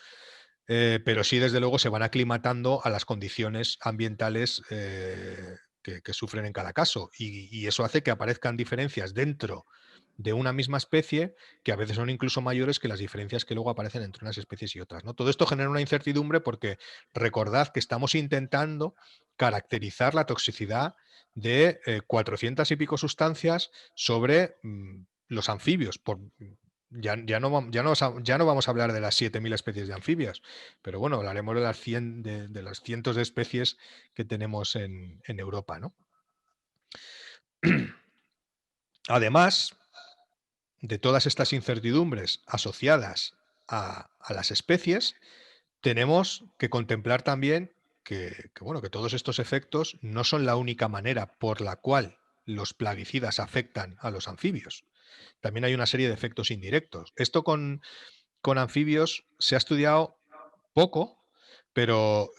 pero sí, desde luego, se van aclimatando a las condiciones ambientales que sufren en cada caso. Y eso hace que aparezcan diferencias dentro de una misma especie que a veces son incluso mayores que las diferencias que luego aparecen entre unas especies y otras, ¿no? Todo esto genera una incertidumbre porque recordad que estamos intentando caracterizar la toxicidad de 400 y pico sustancias sobre los anfibios. Ya no vamos a hablar de las 7000 especies de anfibios, pero bueno, hablaremos de las cientos de especies que tenemos en Europa, ¿no? Además de todas estas incertidumbres asociadas a las especies, tenemos que contemplar también bueno, que todos estos efectos no son la única manera por la cual los plaguicidas afectan a los anfibios. También hay una serie de efectos indirectos. Esto con anfibios se ha estudiado poco, pero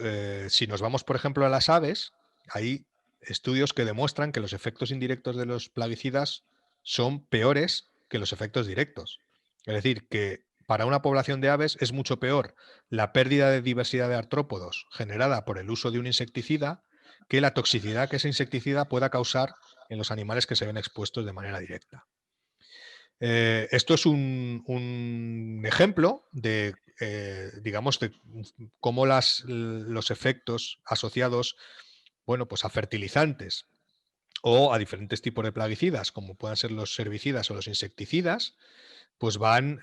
si nos vamos, por ejemplo, a las aves, hay estudios que demuestran que los efectos indirectos de los plaguicidas son peores que los efectos directos. Es decir, que para una población de aves es mucho peor la pérdida de diversidad de artrópodos generada por el uso de un insecticida que la toxicidad que ese insecticida pueda causar en los animales que se ven expuestos de manera directa. Esto es un ejemplo de, digamos, de cómo los efectos asociados, bueno, pues a fertilizantes o a diferentes tipos de plaguicidas, como puedan ser los herbicidas o los insecticidas, pues van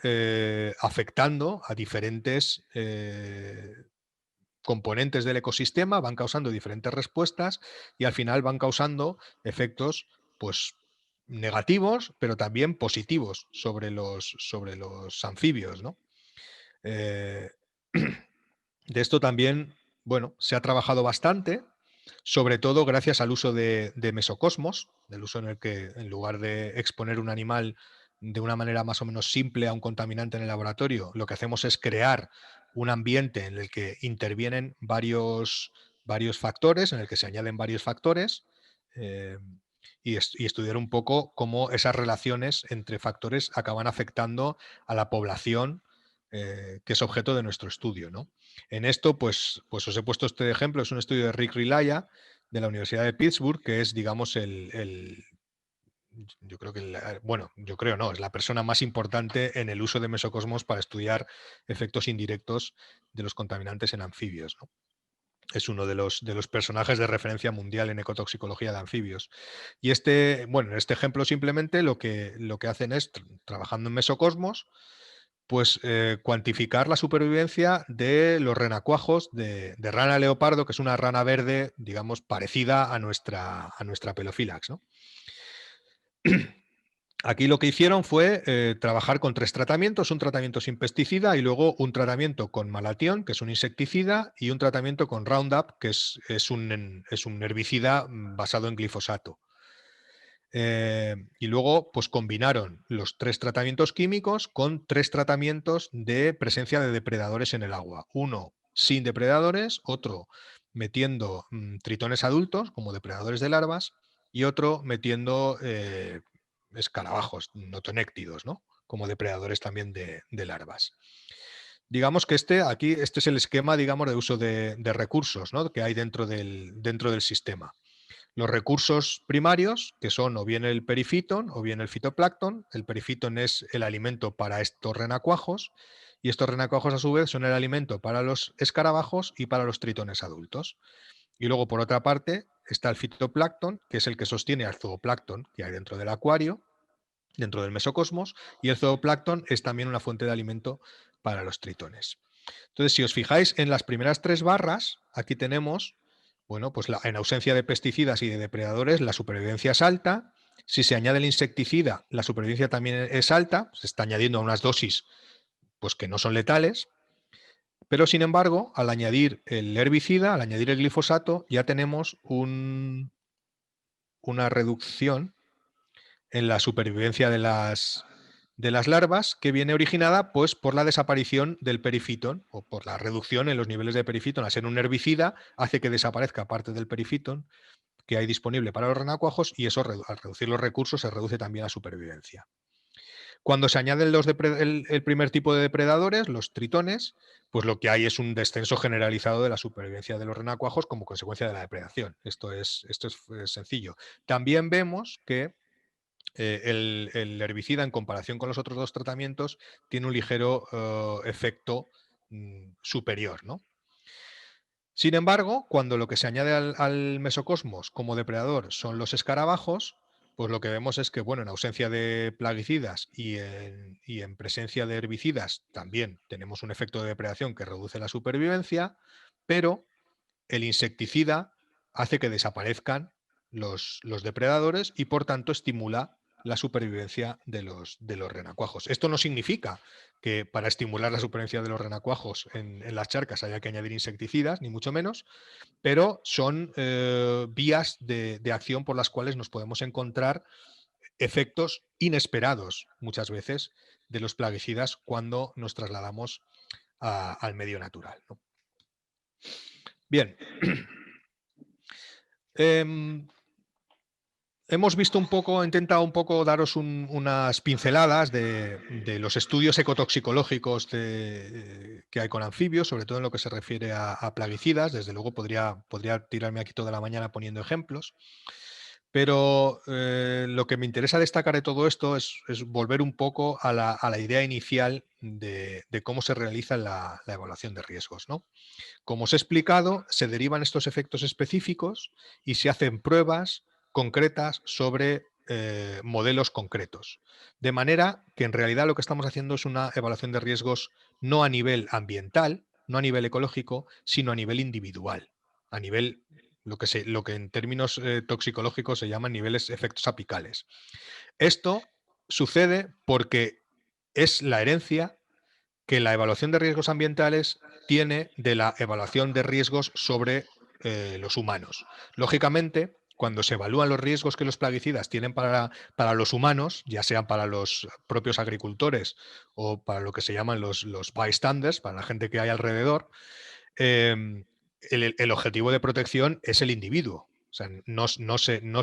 afectando a diferentes componentes del ecosistema, van causando diferentes respuestas y al final van causando efectos, pues negativos, pero también positivos sobre los anfibios, ¿no? Eh, de esto también, bueno, se ha trabajado bastante, sobre todo gracias al uso de mesocosmos, del uso en el que en lugar de exponer un animal de una manera más o menos simple a un contaminante en el laboratorio, lo que hacemos es crear un ambiente en el que intervienen varios factores, en el que se añaden varios factores, eh, y estudiar un poco cómo esas relaciones entre factores acaban afectando a la población que es objeto de nuestro estudio, ¿no? En esto, pues os he puesto este ejemplo, es un estudio de Rick Rilaya de la Universidad de Pittsburgh, que es, digamos, yo creo que, bueno, yo creo no, es la persona más importante en el uso de mesocosmos para estudiar efectos indirectos de los contaminantes en anfibios, ¿no? Es uno de los personajes de referencia mundial en ecotoxicología de anfibios. Y bueno, en este ejemplo simplemente lo que hacen es, trabajando en mesocosmos, pues cuantificar la supervivencia de los renacuajos de rana leopardo, que es una rana verde, digamos, parecida a nuestra Pelophylax, ¿no? Aquí lo que hicieron fue trabajar con 3 tratamientos, un tratamiento sin pesticida y luego un tratamiento con malatión, que es un insecticida, y un tratamiento con Roundup, que es un herbicida basado en glifosato. Y luego, pues combinaron los 3 tratamientos químicos con 3 tratamientos de presencia de depredadores en el agua. Uno sin depredadores, otro metiendo tritones adultos como depredadores de larvas y otro metiendo escarabajos notonéctidos, ¿no? Como depredadores también de larvas. Digamos que este es el esquema, digamos, de uso de recursos, ¿no? Que hay dentro del sistema. Los recursos primarios, que son o bien el perifitón o bien el fitoplancton. El perifitón es el alimento para estos renacuajos y estos renacuajos a su vez son el alimento para los escarabajos y para los tritones adultos. Y luego, por otra parte, está el fitoplancton, que es el que sostiene al zooplancton que hay dentro del acuario, dentro del mesocosmos, y el zooplancton es también una fuente de alimento para los tritones. Entonces, si os fijáis en las primeras 3 barras, aquí tenemos, bueno, pues en ausencia de pesticidas y de depredadores, la supervivencia es alta. Si se añade el insecticida, la supervivencia también es alta, se está añadiendo a unas dosis pues, que no son letales, pero sin embargo, al añadir el herbicida, al añadir el glifosato, ya tenemos una reducción en la supervivencia de las larvas, que viene originada pues, por la desaparición del perifitón o por la reducción en los niveles de perifitón. Al ser un herbicida, hace que desaparezca parte del perifitón que hay disponible para los renacuajos y eso, al reducir los recursos, se reduce también la supervivencia. Cuando se añaden el primer tipo de depredadores, los tritones, pues lo que hay es un descenso generalizado de la supervivencia de los renacuajos como consecuencia de la depredación. Esto es sencillo. También vemos que el herbicida, en comparación con los otros 2 tratamientos, tiene un ligero efecto superior, ¿no? Sin embargo, cuando lo que se añade al mesocosmos como depredador son los escarabajos, pues lo que vemos es que, bueno, en ausencia de plaguicidas y en presencia de herbicidas también tenemos un efecto de depredación que reduce la supervivencia, pero el insecticida hace que desaparezcan los depredadores y por tanto estimula la supervivencia de los renacuajos. Esto no significa que para estimular la supervivencia de los renacuajos en las charcas haya que añadir insecticidas, ni mucho menos, pero son vías de acción por las cuales nos podemos encontrar efectos inesperados muchas veces de los plaguicidas cuando nos trasladamos al medio natural, ¿no? Bien. Hemos visto un poco, he intentado un poco daros unas pinceladas de los estudios ecotoxicológicos que hay con anfibios, sobre todo en lo que se refiere a plaguicidas. Desde luego podría tirarme aquí toda la mañana poniendo ejemplos, pero lo que me interesa destacar de todo esto es volver un poco a la idea inicial de cómo se realiza la evaluación de riesgos, ¿no? Como os he explicado, se derivan estos efectos específicos y se hacen pruebas concretas sobre modelos concretos. De manera que en realidad lo que estamos haciendo es una evaluación de riesgos no a nivel ambiental, no a nivel ecológico, sino a nivel individual, a nivel lo que en términos toxicológicos se llaman niveles efectos apicales. Esto sucede porque es la herencia que la evaluación de riesgos ambientales tiene de la evaluación de riesgos sobre los humanos. Lógicamente, cuando se evalúan los riesgos que los plaguicidas tienen para los humanos, ya sean para los propios agricultores o para lo que se llaman los bystanders, para la gente que hay alrededor, eh, el objetivo de protección es el individuo. O sea, no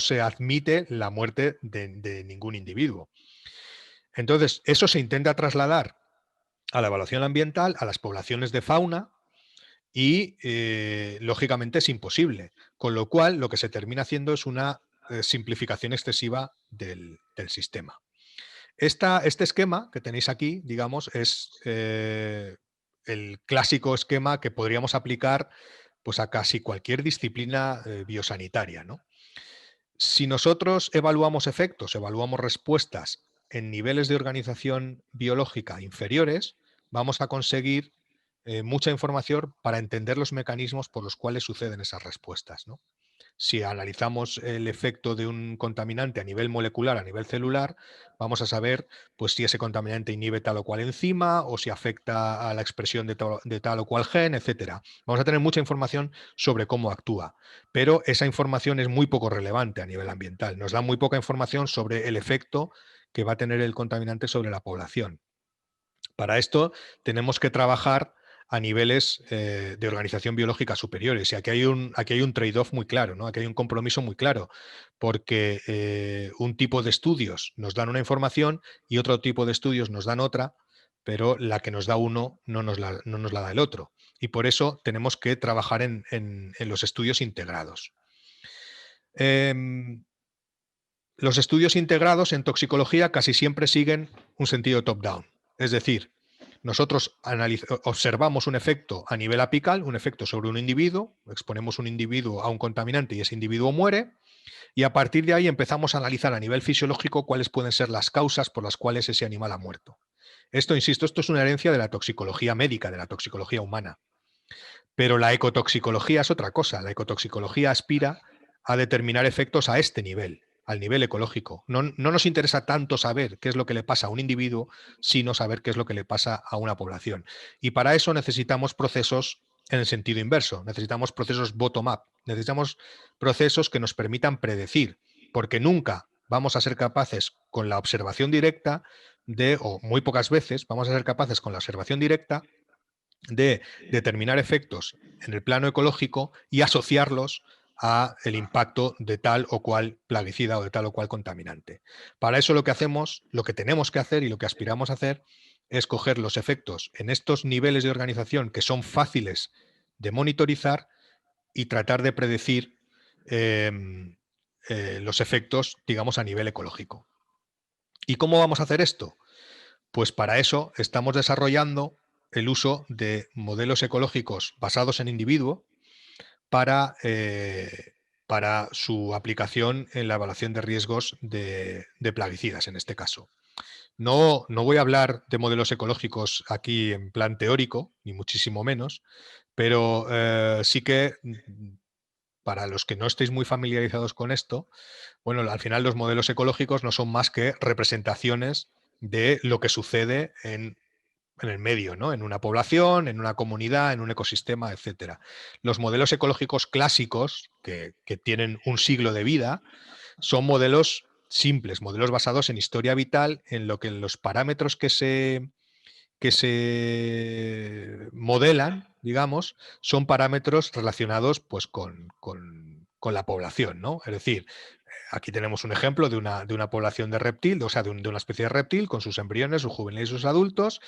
se admite la muerte de ningún individuo. Entonces, eso se intenta trasladar a la evaluación ambiental, a las poblaciones de fauna y, lógicamente, es imposible. Con lo cual, lo que se termina haciendo es una simplificación excesiva del sistema. Este esquema que tenéis aquí, digamos, es el clásico esquema que podríamos aplicar pues a casi cualquier disciplina biosanitaria, ¿no? Si nosotros evaluamos efectos, evaluamos respuestas en niveles de organización biológica inferiores, vamos a conseguir mucha información para entender los mecanismos por los cuales suceden esas respuestas, ¿no? Si analizamos el efecto de un contaminante a nivel molecular, a nivel celular, vamos a saber pues, si ese contaminante inhibe tal o cual enzima o si afecta a la expresión de tal o cual gen, etcétera. Vamos a tener mucha información sobre cómo actúa, pero esa información es muy poco relevante a nivel ambiental. Nos da muy poca información sobre el efecto que va a tener el contaminante sobre la población. Para esto tenemos que trabajar a niveles de organización biológica superiores. Y aquí hay un trade-off muy claro, ¿no? Aquí hay un compromiso muy claro, porque un tipo de estudios nos dan una información y otro tipo de estudios nos dan otra, pero la que nos da uno no nos la da el otro. Y por eso tenemos que trabajar en los estudios integrados. Em, los estudios integrados en toxicología casi siempre siguen un sentido top-down. Es decir, nosotros observamos un efecto a nivel apical, un efecto sobre un individuo, exponemos un individuo a un contaminante y ese individuo muere, y a partir de ahí empezamos a analizar a nivel fisiológico cuáles pueden ser las causas por las cuales ese animal ha muerto. Esto, insisto, esto es una herencia de la toxicología médica, de la toxicología humana. Pero la ecotoxicología es otra cosa. La ecotoxicología aspira a determinar efectos a este nivel, al nivel ecológico. No nos interesa tanto saber qué es lo que le pasa a un individuo, sino saber qué es lo que le pasa a una población. Y para eso necesitamos procesos en el sentido inverso. Necesitamos procesos bottom-up. Necesitamos procesos que nos permitan predecir, porque nunca vamos a ser capaces con la observación directa o muy pocas veces vamos a ser capaces con la observación directa de determinar efectos en el plano ecológico y asociarlos a el impacto de tal o cual plaguicida o de tal o cual contaminante. Para eso lo que hacemos, lo que tenemos que hacer y lo que aspiramos a hacer es coger los efectos en estos niveles de organización que son fáciles de monitorizar y tratar de predecir eh, los efectos, digamos, a nivel ecológico. ¿Y cómo vamos a hacer esto? Pues para eso estamos desarrollando el uso de modelos ecológicos basados en individuo para su aplicación en la evaluación de riesgos de plaguicidas, en este caso. No voy a hablar de modelos ecológicos aquí en plan teórico, ni muchísimo menos, pero sí que para los que no estéis muy familiarizados con esto, bueno, al final los modelos ecológicos no son más que representaciones de lo que sucede en el medio, ¿no? En una población, en una comunidad, en un ecosistema, etcétera. Los modelos ecológicos clásicos, que tienen un siglo de vida, son modelos simples, modelos basados en historia vital, en lo que los parámetros que se modelan, digamos, son parámetros relacionados pues, con la población, ¿no? Es decir, aquí tenemos un ejemplo de una población de reptil, o sea, de una especie de reptil con sus embriones, sus juveniles y sus adultos,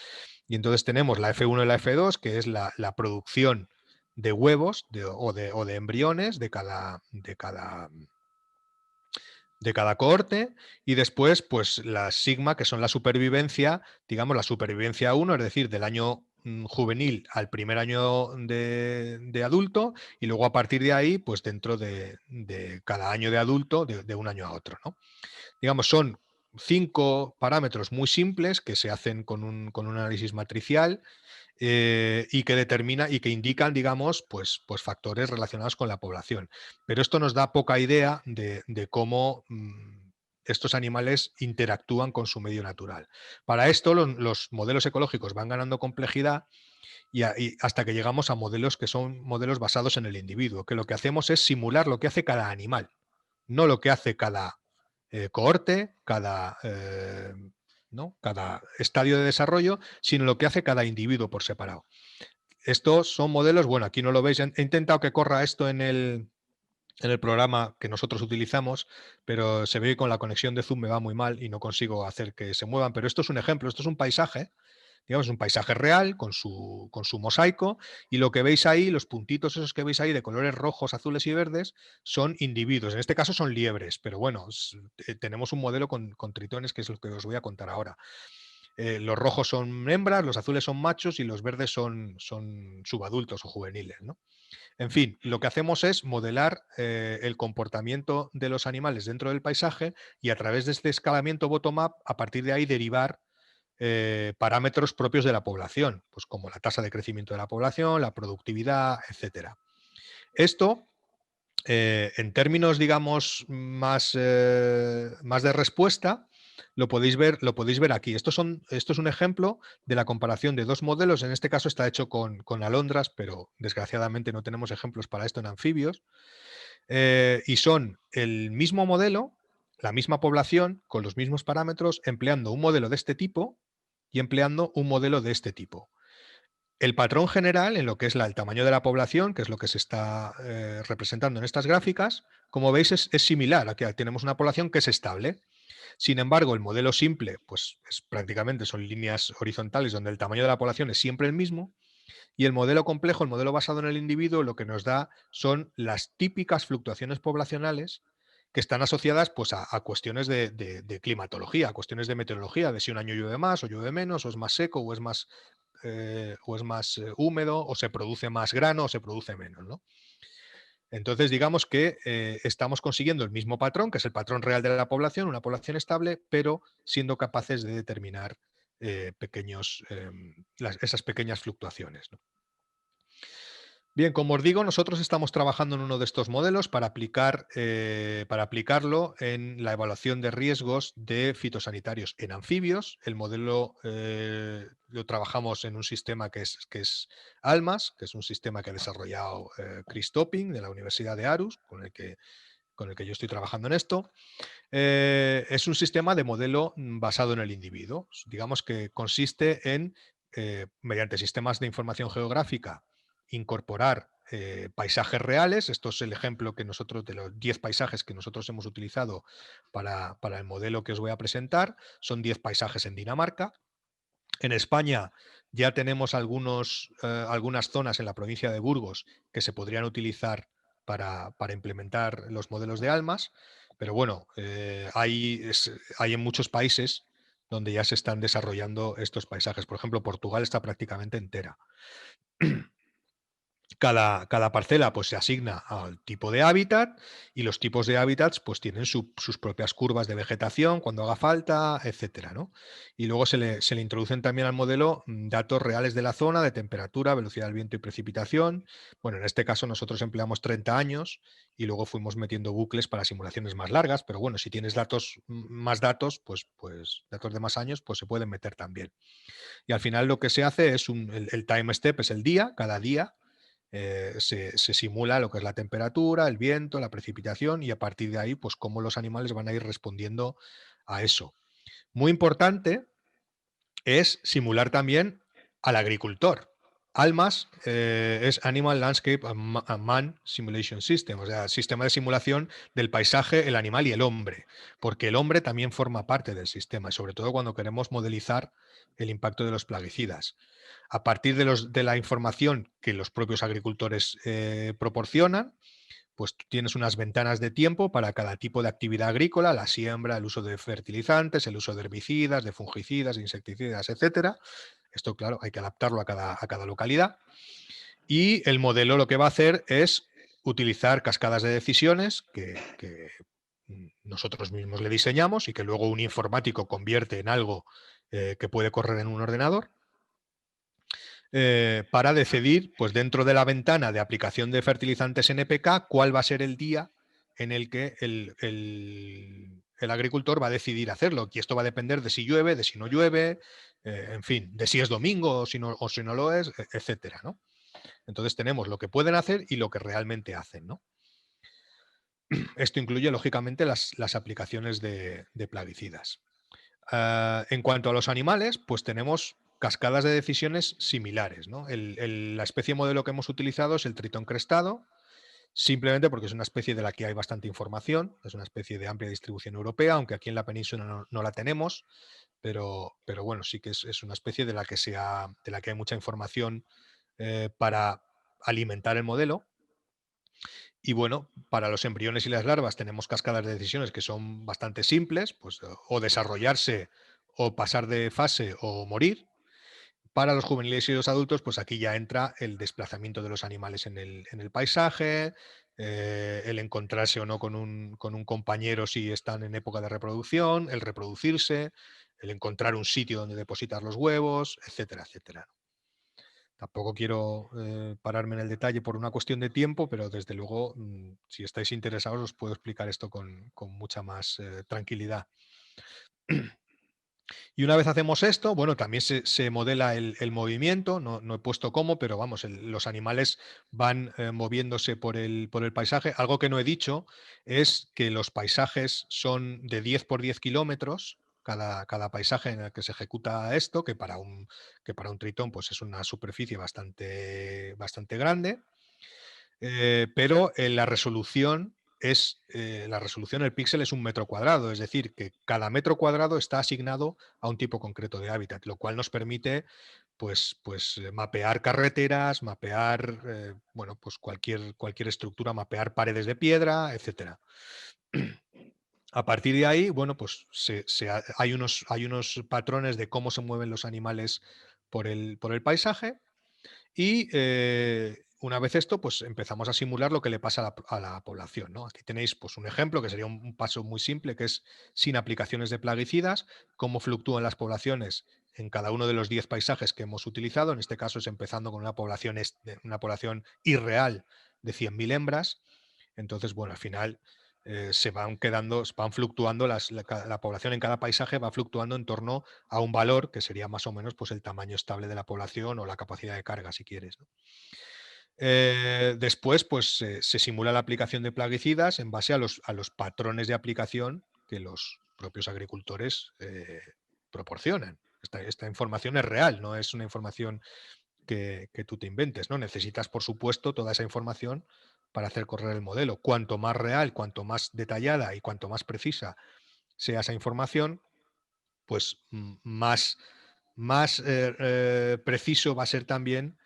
y entonces tenemos la F1 y la F2, que es la producción de huevos o de embriones de cada cohorte, y después pues las sigma, que son la supervivencia, digamos la supervivencia 1, es decir, del año juvenil al primer año de adulto, y luego a partir de ahí, pues dentro de cada año de adulto, de un año a otro, ¿no? Digamos, son 5 parámetros muy simples que se hacen con un análisis matricial y que determina y que indican, digamos, pues factores relacionados con la población. Pero esto nos da poca idea de cómo estos animales interactúan con su medio natural. Para esto, los modelos ecológicos van ganando complejidad y hasta que llegamos a modelos que son modelos basados en el individuo, que lo que hacemos es simular lo que hace cada animal, no lo que hace cada cohorte, ¿no? Cada estadio de desarrollo, sino lo que hace cada individuo por separado. Estos son modelos, bueno, aquí no lo veis, he intentado que corra esto en el programa que nosotros utilizamos, pero se ve que con la conexión de Zoom me va muy mal y no consigo hacer que se muevan, pero esto es un ejemplo, esto es un paisaje, digamos, un paisaje real con su mosaico, y lo que veis ahí, los puntitos esos que veis ahí de colores rojos, azules y verdes, son individuos. En este caso son liebres, pero bueno, tenemos un modelo con tritones que es lo que os voy a contar ahora. Los rojos son hembras, los azules son machos y los verdes son subadultos o juveniles, ¿no? En fin, lo que hacemos es modelar el comportamiento de los animales dentro del paisaje y a través de este escalamiento bottom-up, a partir de ahí derivar parámetros propios de la población, pues como la tasa de crecimiento de la población, la productividad, etcétera. Esto, en términos, digamos, más de respuesta, lo podéis ver aquí. Esto es un ejemplo de la comparación de dos modelos. En este caso está hecho con alondras, pero desgraciadamente no tenemos ejemplos para esto en anfibios. Y son el mismo modelo, la misma población, con los mismos parámetros, empleando un modelo de este tipo y empleando un modelo de este tipo. El patrón general en lo que es el tamaño de la población, que es lo que se está representando en estas gráficas, como veis es similar. Aquí tenemos una población que es estable. Sin embargo, el modelo simple, pues prácticamente son líneas horizontales donde el tamaño de la población es siempre el mismo. Y el modelo complejo, el modelo basado en el individuo, lo que nos da son las típicas fluctuaciones poblacionales que están asociadas pues, a cuestiones de climatología, a cuestiones de meteorología, de si un año llueve más o llueve menos, o es más seco o es más húmedo, o se produce más grano o se produce menos, ¿no? Entonces, digamos que estamos consiguiendo el mismo patrón, que es el patrón real de la población, una población estable, pero siendo capaces de determinar esas pequeñas fluctuaciones, ¿no? Bien, como os digo, nosotros estamos trabajando en uno de estos modelos para aplicarlo en la evaluación de riesgos de fitosanitarios en anfibios. El modelo lo trabajamos en un sistema que es ALMAS, que es un sistema que ha desarrollado Chris Topping de la Universidad de Aarhus, con el que yo estoy trabajando en esto. Es un sistema de modelo basado en el individuo. Digamos que consiste en, mediante sistemas de información geográfica, incorporar paisajes reales. Esto es el ejemplo que nosotros, de los 10 paisajes que nosotros hemos utilizado para el modelo que os voy a presentar. Son 10 paisajes en Dinamarca. En España ya tenemos algunas zonas en la provincia de Burgos que se podrían utilizar para implementar los modelos de ALMAS, pero bueno, hay en muchos países donde ya se están desarrollando estos paisajes. Por ejemplo, Portugal está prácticamente entera. Cada parcela pues, se asigna al tipo de hábitat y los tipos de hábitats pues, tienen sus propias curvas de vegetación cuando haga falta, etcétera, ¿no? Y luego se le introducen también al modelo datos reales de la zona, de temperatura, velocidad del viento y precipitación. Bueno, en este caso nosotros empleamos 30 años y luego fuimos metiendo bucles para simulaciones más largas, pero bueno, si tienes más datos, pues datos de más años, pues se pueden meter también. Y al final lo que se hace es el time step, es el día, cada día se simula lo que es la temperatura, el viento, la precipitación y a partir de ahí, pues cómo los animales van a ir respondiendo a eso. Muy importante es simular también al agricultor. ALMAS es Animal Landscape and Man Simulation System, o sea, sistema de simulación del paisaje, el animal y el hombre, porque el hombre también forma parte del sistema, sobre todo cuando queremos modelizar el impacto de los plaguicidas. A partir de la información que los propios agricultores proporcionan, pues tú tienes unas ventanas de tiempo para cada tipo de actividad agrícola, la siembra, el uso de fertilizantes, el uso de herbicidas, de fungicidas, de insecticidas, etcétera. Esto, claro, hay que adaptarlo a cada localidad. Y el modelo lo que va a hacer es utilizar cascadas de decisiones que nosotros mismos le diseñamos y que luego un informático convierte en algo que puede correr en un ordenador para decidir, pues dentro de la ventana de aplicación de fertilizantes NPK, cuál va a ser el día en el que el agricultor va a decidir hacerlo. Y esto va a depender de si llueve, de si no llueve, en fin, de si es domingo o si no lo es, etcétera, ¿no? Entonces tenemos lo que pueden hacer y lo que realmente hacen, ¿no? Esto incluye, lógicamente, las aplicaciones de plaguicidas. En cuanto a los animales, pues tenemos cascadas de decisiones similares, ¿no? La especie modelo que hemos utilizado es el tritón crestado, simplemente porque es una especie de la que hay bastante información, es una especie de amplia distribución europea, aunque aquí en la península no la tenemos, pero bueno, sí que es una especie de la que hay mucha información para alimentar el modelo. Y bueno, para los embriones y las larvas tenemos cascadas de decisiones que son bastante simples, pues o desarrollarse o pasar de fase o morir. Para los juveniles y los adultos, pues aquí ya entra el desplazamiento de los animales en el paisaje, el encontrarse o no con un compañero si están en época de reproducción, el reproducirse, el encontrar un sitio donde depositar los huevos, etcétera, etcétera. Tampoco quiero pararme en el detalle por una cuestión de tiempo, pero desde luego, si estáis interesados, os puedo explicar esto con mucha más tranquilidad. Y una vez hacemos esto, bueno, también se modela el movimiento, no he puesto cómo, pero vamos, los animales van moviéndose por el paisaje. Algo que no he dicho es que los paisajes son de 10 por 10 kilómetros, cada paisaje en el que se ejecuta esto, que para un tritón pues es una superficie bastante grande. Pero la resolución la resolución, el píxel es un metro cuadrado, es decir, que cada metro cuadrado está asignado a un tipo concreto de hábitat, lo cual nos permite mapear carreteras, mapear bueno, pues cualquier estructura, mapear paredes de piedra, etcétera. A partir de ahí, bueno, pues hay unos patrones de cómo se mueven los animales por el paisaje. Y una vez esto, pues empezamos a simular lo que le pasa a la población, ¿no? Aquí tenéis pues, un ejemplo que sería un paso muy simple, que es sin aplicaciones de plaguicidas, cómo fluctúan las poblaciones en cada uno de los 10 paisajes que hemos utilizado. En este caso es empezando con una población irreal de 100.000 hembras. Entonces, bueno, al final van fluctuando, la población en cada paisaje va fluctuando en torno a un valor que sería más o menos pues, el tamaño estable de la población o la capacidad de carga, si quieres, ¿no? Después, pues se simula la aplicación de plaguicidas en base a los patrones de aplicación que los propios agricultores proporcionan. Esta información es real, no es una información que tú te inventes, ¿no? Necesitas, por supuesto, toda esa información para hacer correr el modelo. Cuanto más real, cuanto más detallada y cuanto más precisa sea esa información, pues más preciso va a ser también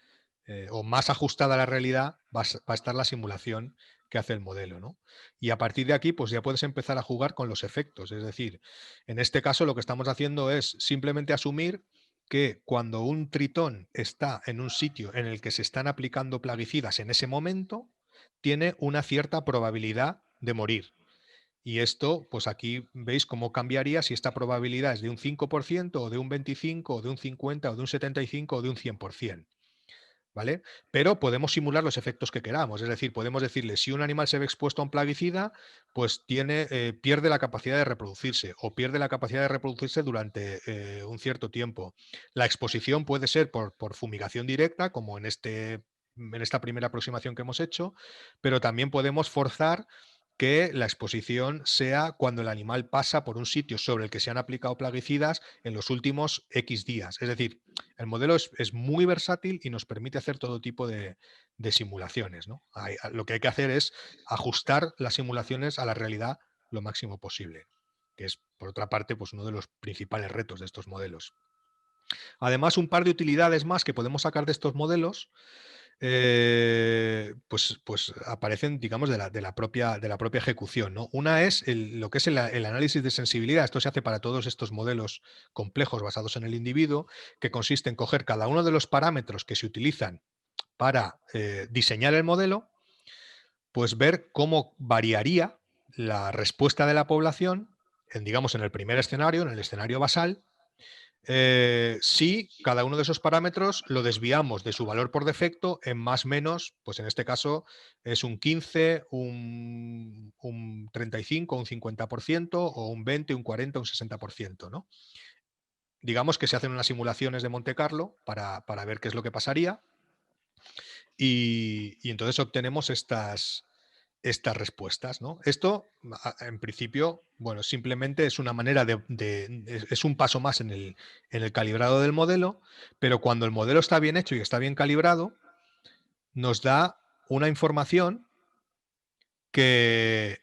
o más ajustada a la realidad va a estar la simulación que hace el modelo, ¿no? Y a partir de aquí, pues ya puedes empezar a jugar con los efectos. Es decir, en este caso lo que estamos haciendo es simplemente asumir que cuando un tritón está en un sitio en el que se están aplicando plaguicidas en ese momento, tiene una cierta probabilidad de morir. Y esto, pues aquí veis cómo cambiaría si esta probabilidad es de un 5% o de un 25% o de un 50% o de un 75% o de un 100%. ¿Vale? Pero podemos simular los efectos que queramos, es decir, podemos decirle, si un animal se ve expuesto a un plaguicida, pues pierde la capacidad de reproducirse o pierde la capacidad de reproducirse durante un cierto tiempo. La exposición puede ser por fumigación directa, como en esta primera aproximación que hemos hecho, pero también podemos forzar que la exposición sea cuando el animal pasa por un sitio sobre el que se han aplicado plaguicidas en los últimos X días. Es decir, el modelo es muy versátil y nos permite hacer todo tipo de simulaciones, ¿no? Lo que hay que hacer es ajustar las simulaciones a la realidad lo máximo posible, que es, por otra parte, pues uno de los principales retos de estos modelos. Además, un par de utilidades más que podemos sacar de estos modelos pues aparecen, digamos, de la propia ejecución, ¿no? Una es lo que es el análisis de sensibilidad. Esto se hace para todos estos modelos complejos basados en el individuo, que consiste en coger cada uno de los parámetros que se utilizan para diseñar el modelo, pues ver cómo variaría la respuesta de la población digamos, en el primer escenario, en el escenario basal, si cada uno de esos parámetros lo desviamos de su valor por defecto en más menos, pues en este caso es un 15, un 35, un 50% o un 20, un 40, un 60%, ¿no? Digamos que se hacen unas simulaciones de Monte Carlo para ver qué es lo que pasaría y entonces obtenemos estas respuestas, ¿no? Esto, en principio, bueno, simplemente es una manera es un paso más en el calibrado del modelo, pero cuando el modelo está bien hecho y está bien calibrado, nos da una información que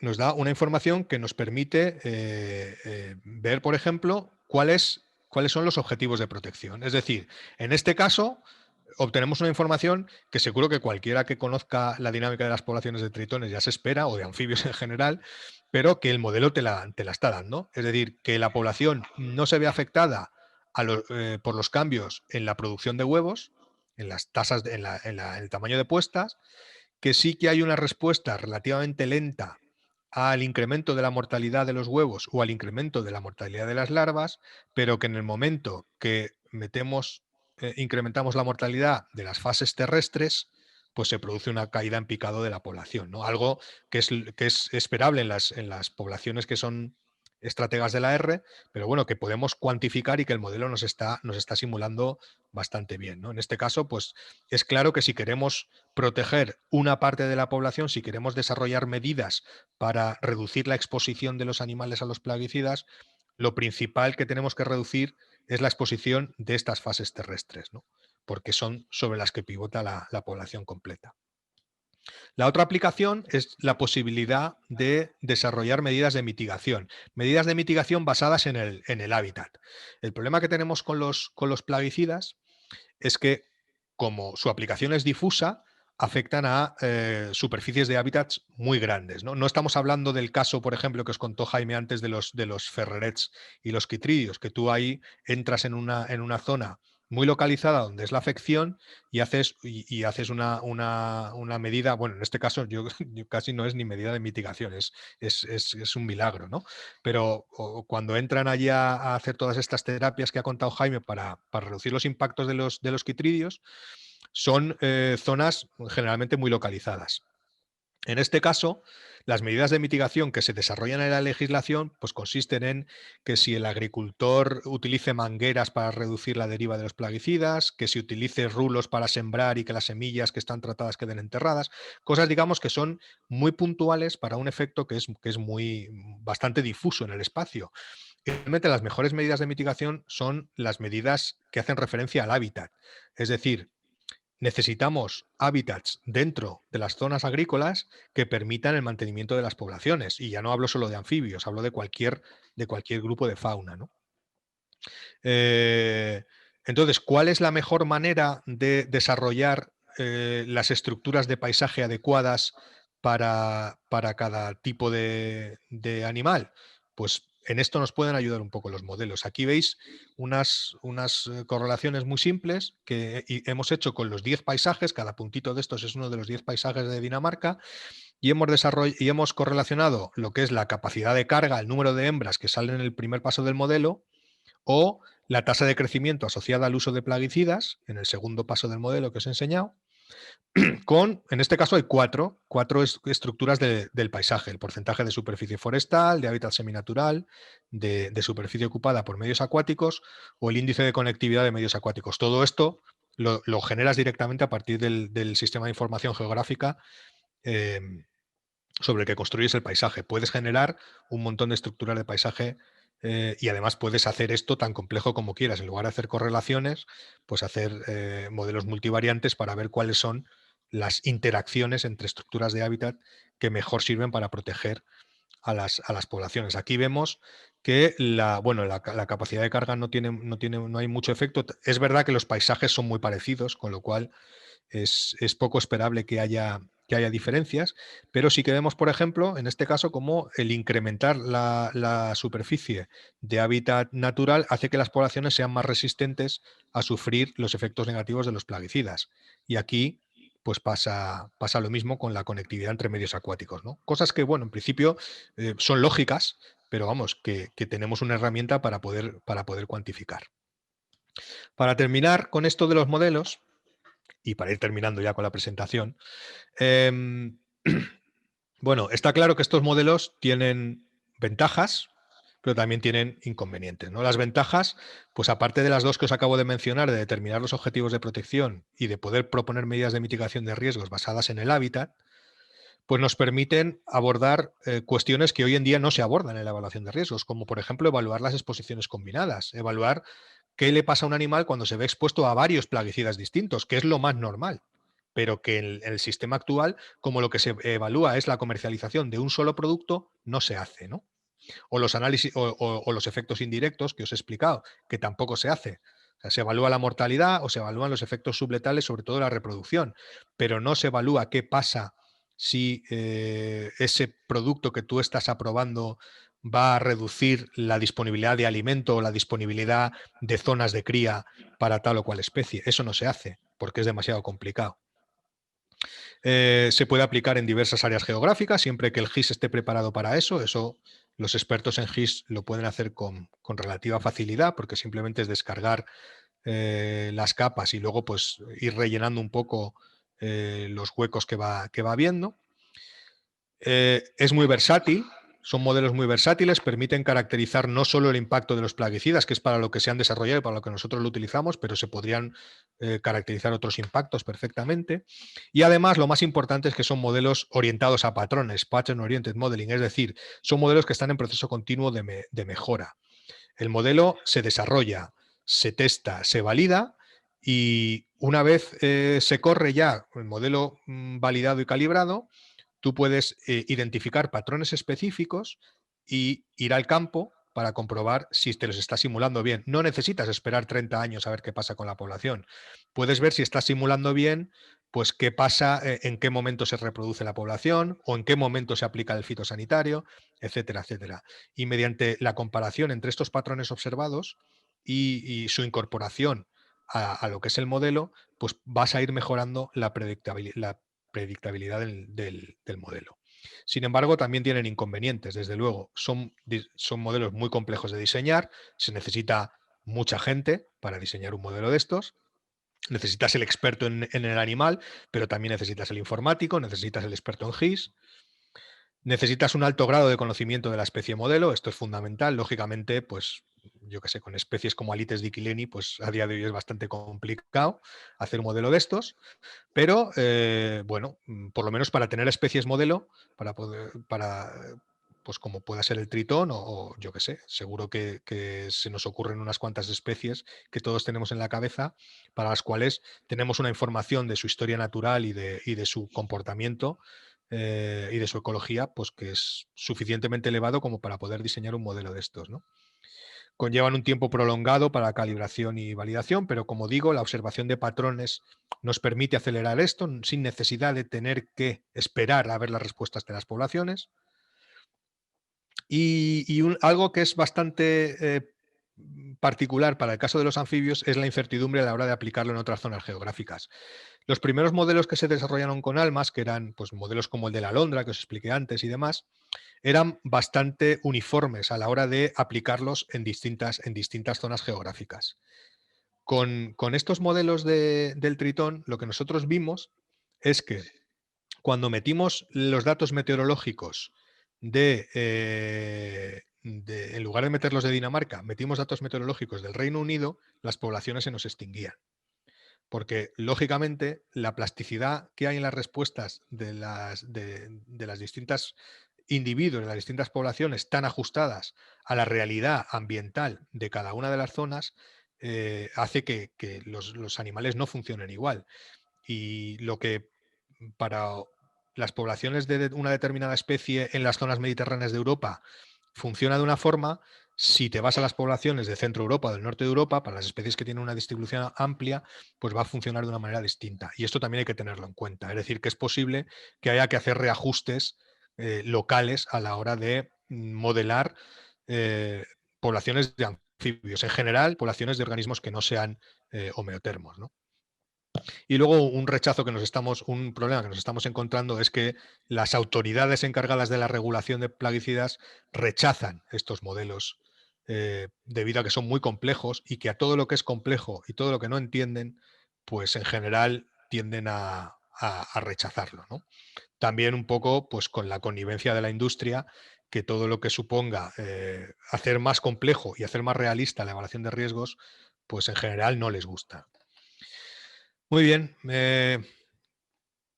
nos permite ver, por ejemplo, cuáles son los objetivos de protección. Es decir, en este caso, obtenemos una información que seguro que cualquiera que conozca la dinámica de las poblaciones de tritones ya se espera, o de anfibios en general, pero que el modelo te la está dando. Es decir, que la población no se ve afectada por los cambios en la producción de huevos, en las tasas, en el tamaño de puestas, que sí que hay una respuesta relativamente lenta al incremento de la mortalidad de los huevos o al incremento de la mortalidad de las larvas, pero que en el momento que incrementamos la mortalidad de las fases terrestres, pues se produce una caída en picado de la población, ¿no? Algo que es esperable en las poblaciones que son estrategas de la R, pero bueno, que podemos cuantificar y que el modelo nos está simulando bastante bien, ¿no? En este caso, pues es claro que si queremos proteger una parte de la población, si queremos desarrollar medidas para reducir la exposición de los animales a los plaguicidas, lo principal que tenemos que reducir es la exposición de estas fases terrestres, ¿no? Porque son sobre las que pivota la población completa. La otra aplicación es la posibilidad de desarrollar medidas de mitigación basadas en el hábitat. El problema que tenemos con los plaguicidas es que, como su aplicación es difusa, afectan a superficies de hábitats muy grandes, ¿no? No estamos hablando del caso, por ejemplo, que os contó Jaime antes de los ferrerets y los quitridios, que tú ahí entras en una zona muy localizada donde es la afección y haces una medida, bueno, en este caso yo casi no es ni medida de mitigación, es un milagro, ¿no? Pero cuando entran allí a hacer todas estas terapias que ha contado Jaime para reducir los impactos de los quitridios, son zonas generalmente muy localizadas. En este caso, las medidas de mitigación que se desarrollan en la legislación pues consisten en que si el agricultor utilice mangueras para reducir la deriva de los plaguicidas, que si utilice rulos para sembrar y que las semillas que están tratadas queden enterradas, cosas digamos que son muy puntuales para un efecto que es bastante difuso en el espacio. Y realmente las mejores medidas de mitigación son las medidas que hacen referencia al hábitat. Es decir, necesitamos hábitats dentro de las zonas agrícolas que permitan el mantenimiento de las poblaciones. Y ya no hablo solo de anfibios, hablo de cualquier grupo de fauna, ¿no? Eh, entonces, ¿cuál es la mejor manera de desarrollar las estructuras de paisaje adecuadas para cada tipo de animal? Pues en esto nos pueden ayudar un poco los modelos. Aquí veis unas correlaciones muy simples que hemos hecho con los 10 paisajes. Cada puntito de estos es uno de los 10 paisajes de Dinamarca, y hemos correlacionado lo que es la capacidad de carga, el número de hembras que salen en el primer paso del modelo, o la tasa de crecimiento asociada al uso de plaguicidas, en el segundo paso del modelo que os he enseñado, en este caso hay cuatro estructuras del paisaje: el porcentaje de superficie forestal, de hábitat seminatural, de superficie ocupada por medios acuáticos, o el índice de conectividad de medios acuáticos. Todo esto lo generas directamente a partir del sistema de información geográfica eh, sobre el que construyes el paisaje. Puedes generar un montón de estructuras de paisaje, y además puedes hacer esto tan complejo como quieras. En lugar de hacer correlaciones, pues hacer modelos multivariantes para ver cuáles son las interacciones entre estructuras de hábitat que mejor sirven para proteger a las poblaciones. Aquí vemos que la capacidad de carga no hay mucho efecto. Es verdad que los paisajes son muy parecidos, con lo cual es poco esperable que haya diferencias, pero sí que vemos, por ejemplo, en este caso, como el incrementar la superficie de hábitat natural hace que las poblaciones sean más resistentes a sufrir los efectos negativos de los plaguicidas. Y aquí pues pasa lo mismo con la conectividad entre medios acuáticos, ¿no? Cosas que, bueno, en principio son lógicas, pero vamos, que tenemos una herramienta para poder cuantificar. Para terminar con esto de los modelos, y para ir terminando ya con la presentación, em, bueno, está claro que estos modelos tienen ventajas, pero también tienen inconvenientes, ¿no? Las ventajas, pues aparte de las dos que os acabo de mencionar, de determinar los objetivos de protección y de poder proponer medidas de mitigación de riesgos basadas en el hábitat, pues nos permiten abordar cuestiones que hoy en día no se abordan en la evaluación de riesgos, como por ejemplo evaluar las exposiciones combinadas, evaluar qué le pasa a un animal cuando se ve expuesto a varios plaguicidas distintos, que es lo más normal, pero que en el sistema actual, como lo que se evalúa es la comercialización de un solo producto, no se hace, ¿no? O los análisis o los efectos indirectos que os he explicado, que tampoco se hace. O sea, se evalúa la mortalidad o se evalúan los efectos subletales, sobre todo la reproducción, pero no se evalúa qué pasa si ese producto que tú estás aprobando va a reducir la disponibilidad de alimento o la disponibilidad de zonas de cría para tal o cual especie. Eso no se hace porque es demasiado complicado. Se puede aplicar en diversas áreas geográficas, siempre que el GIS esté preparado para eso. Eso los expertos en GIS lo pueden hacer con relativa facilidad, porque simplemente es descargar las capas y luego pues ir rellenando un poco los huecos que va viendo. Es muy versátil, son modelos muy versátiles, permiten caracterizar no solo el impacto de los plaguicidas, que es para lo que se han desarrollado y para lo que nosotros lo utilizamos, pero se podrían caracterizar otros impactos perfectamente. Y además, lo más importante es que son modelos orientados a patrones, Pattern Oriented Modeling, es decir, son modelos que están en proceso continuo de mejora. El modelo se desarrolla, se testa, se valida y una vez se corre ya el modelo validado y calibrado, tú puedes identificar patrones específicos y ir al campo para comprobar si te los está simulando bien. No necesitas esperar 30 años a ver qué pasa con la población. Puedes ver si está simulando bien, pues qué pasa, en qué momento se reproduce la población o en qué momento se aplica el fitosanitario, etcétera, etcétera. Y mediante la comparación entre estos patrones observados y su incorporación a lo que es el modelo, pues vas a ir mejorando la predictabilidad del modelo. Sin embargo, también tienen inconvenientes, desde luego. Son modelos muy complejos de diseñar, se necesita mucha gente para diseñar un modelo de estos. Necesitas el experto en el animal, pero también necesitas el informático, necesitas el experto en GIS. Necesitas un alto grado de conocimiento de la especie modelo, esto es fundamental. Lógicamente, pues yo qué sé, con especies como Alites diclini, pues a día de hoy es bastante complicado hacer un modelo de estos. Pero bueno, por lo menos para tener especies modelo, pues como pueda ser el tritón o yo qué sé, seguro que se nos ocurren unas cuantas especies que todos tenemos en la cabeza, para las cuales tenemos una información de su historia natural y de su comportamiento y de su ecología, pues que es suficientemente elevado como para poder diseñar un modelo de estos, ¿no? Conllevan un tiempo prolongado para calibración y validación, pero como digo, la observación de patrones nos permite acelerar esto sin necesidad de tener que esperar a ver las respuestas de las poblaciones. Algo que es bastante particular para el caso de los anfibios es la incertidumbre a la hora de aplicarlo en otras zonas geográficas. Los primeros modelos que se desarrollaron con almas, que eran pues, modelos como el de la alondra, que os expliqué antes y demás, eran bastante uniformes a la hora de aplicarlos en distintas zonas geográficas. Con estos modelos del tritón, lo que nosotros vimos es que cuando metimos los datos meteorológicos en lugar de meterlos de Dinamarca, metimos datos meteorológicos del Reino Unido, las poblaciones se nos extinguían. Porque, lógicamente, la plasticidad que hay en las respuestas de las distintas individuos, de las distintas poblaciones tan ajustadas a la realidad ambiental de cada una de las zonas, hace que los animales no funcionen igual. Y lo que para las poblaciones de una determinada especie en las zonas mediterráneas de Europa funciona de una forma, si te vas a las poblaciones de Centro Europa o del Norte de Europa, para las especies que tienen una distribución amplia, pues va a funcionar de una manera distinta. Y esto también hay que tenerlo en cuenta. Es decir, que es posible que haya que hacer reajustes locales a la hora de modelar poblaciones de anfibios. En general, poblaciones de organismos que no sean homeotermos, ¿no? Y luego un problema que nos estamos encontrando es que las autoridades encargadas de la regulación de plaguicidas rechazan estos modelos debido a que son muy complejos y que a todo lo que es complejo y todo lo que no entienden, pues en general tienden a rechazarlo, ¿no? También un poco pues con la connivencia de la industria, que todo lo que suponga hacer más complejo y hacer más realista la evaluación de riesgos, pues en general no les gusta. Muy bien.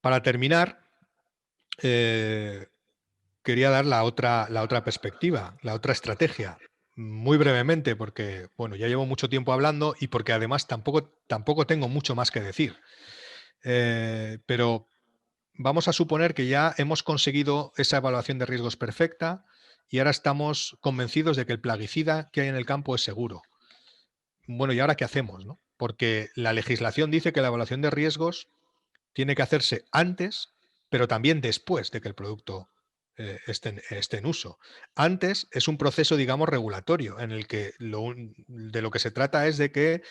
Para terminar, quería dar la otra perspectiva, la otra estrategia. Muy brevemente, porque bueno, ya llevo mucho tiempo hablando y porque además tampoco tengo mucho más que decir. Pero vamos a suponer que ya hemos conseguido esa evaluación de riesgos perfecta y ahora estamos convencidos de que el plaguicida que hay en el campo es seguro. Bueno, ¿y ahora qué hacemos, no? porque la legislación dice que la evaluación de riesgos tiene que hacerse antes, pero también después de que el producto esté en uso. Antes es un proceso, digamos, regulatorio, en el que de lo que se trata es de que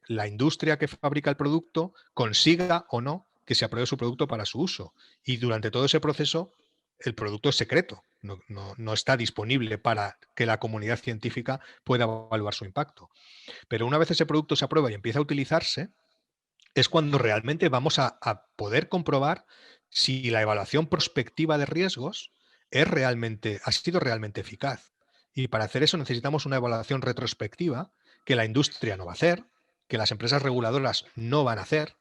la industria que fabrica el producto consiga o no que se apruebe su producto para su uso. Y durante todo ese proceso, el producto es secreto, no está disponible para que la comunidad científica pueda evaluar su impacto. Pero una vez ese producto se aprueba y empieza a utilizarse, es cuando realmente vamos a poder comprobar si la evaluación prospectiva de riesgos ha sido realmente eficaz. Y para hacer eso necesitamos una evaluación retrospectiva que la industria no va a hacer, que las empresas reguladoras no van a hacer,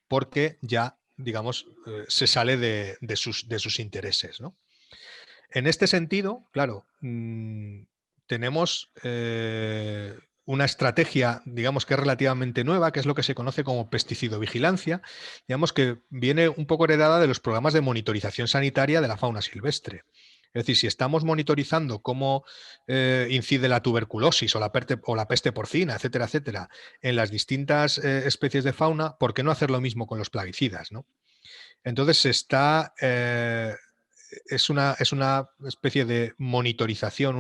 porque ya, digamos, se sale de sus intereses, ¿no? En este sentido, claro, tenemos una estrategia, digamos, que es relativamente nueva, que es lo que se conoce como pesticidovigilancia, digamos que viene un poco heredada de los programas de monitorización sanitaria de la fauna silvestre. Es decir, si estamos monitorizando cómo incide la tuberculosis o la peste porcina, etcétera, etcétera, en las distintas especies de fauna, ¿por qué no hacer lo mismo con los plaguicidas, ¿no? Entonces es una especie de monitorización,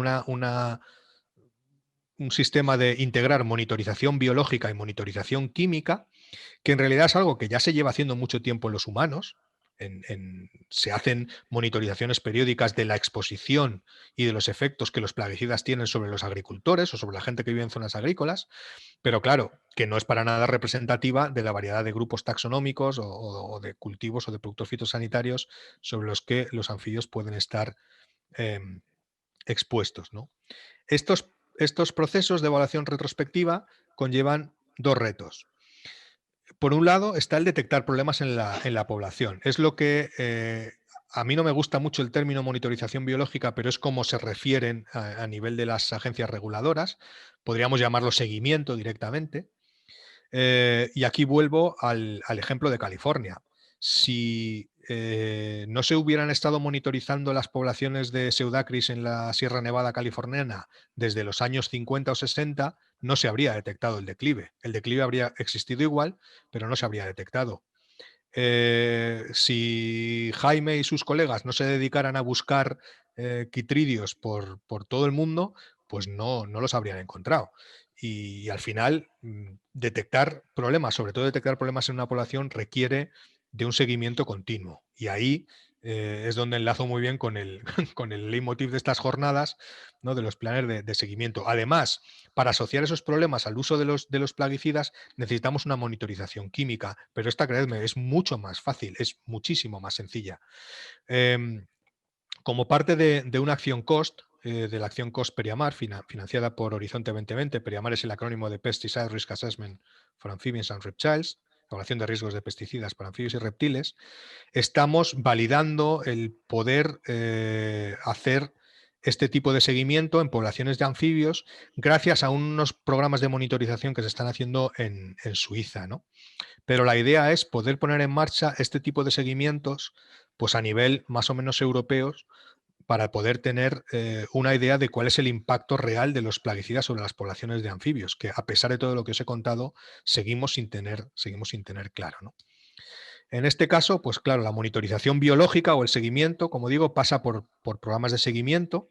un sistema de integrar monitorización biológica y monitorización química, que en realidad es algo que ya se lleva haciendo mucho tiempo en los humanos. Se hacen monitorizaciones periódicas de la exposición y de los efectos que los plaguicidas tienen sobre los agricultores o sobre la gente que vive en zonas agrícolas, pero claro, que no es para nada representativa de la variedad de grupos taxonómicos o de cultivos o de productos fitosanitarios sobre los que los anfibios pueden estar em, expuestos, ¿no? Estos procesos de evaluación retrospectiva conllevan dos retos. Por un lado está el detectar problemas en la población. Es lo que a mí no me gusta mucho el término monitorización biológica, pero es como se refieren a nivel de las agencias reguladoras. Podríamos llamarlo seguimiento directamente. Y aquí vuelvo al ejemplo de California. Si no se hubieran estado monitorizando las poblaciones de Pseudacris en la Sierra Nevada californiana desde los años 50 o 60, no se habría detectado el declive. El declive habría existido igual, pero no se habría detectado. Si Jaime y sus colegas no se dedicaran a buscar quitridios por todo el mundo, pues no los habrían encontrado. Y al final, detectar problemas, sobre todo detectar problemas en una población, requiere de un seguimiento continuo. Y ahí es donde enlazo muy bien con el, con el leitmotiv de estas jornadas, ¿no? De los planes de seguimiento. Además, para asociar esos problemas al uso de los plaguicidas, necesitamos una monitorización química, pero esta, creedme, es mucho más fácil, es muchísimo más sencilla. Em, Como parte de una acción COST, de la acción COST Periamar, financiada por Horizonte 2020, Periamar es el acrónimo de Pesticide Risk Assessment for Amphibians and Reptiles, evaluación de riesgos de pesticidas para anfibios y reptiles, estamos validando el poder hacer este tipo de seguimiento en poblaciones de anfibios gracias a unos programas de monitorización que se están haciendo en Suiza, ¿no? Pero la idea es poder poner en marcha este tipo de seguimientos pues a nivel más o menos europeos para poder tener una idea de cuál es el impacto real de los plaguicidas sobre las poblaciones de anfibios, que a pesar de todo lo que os he contado, seguimos sin tener claro, ¿no? En este caso, pues claro, la monitorización biológica o el seguimiento, como digo, pasa por programas de seguimiento,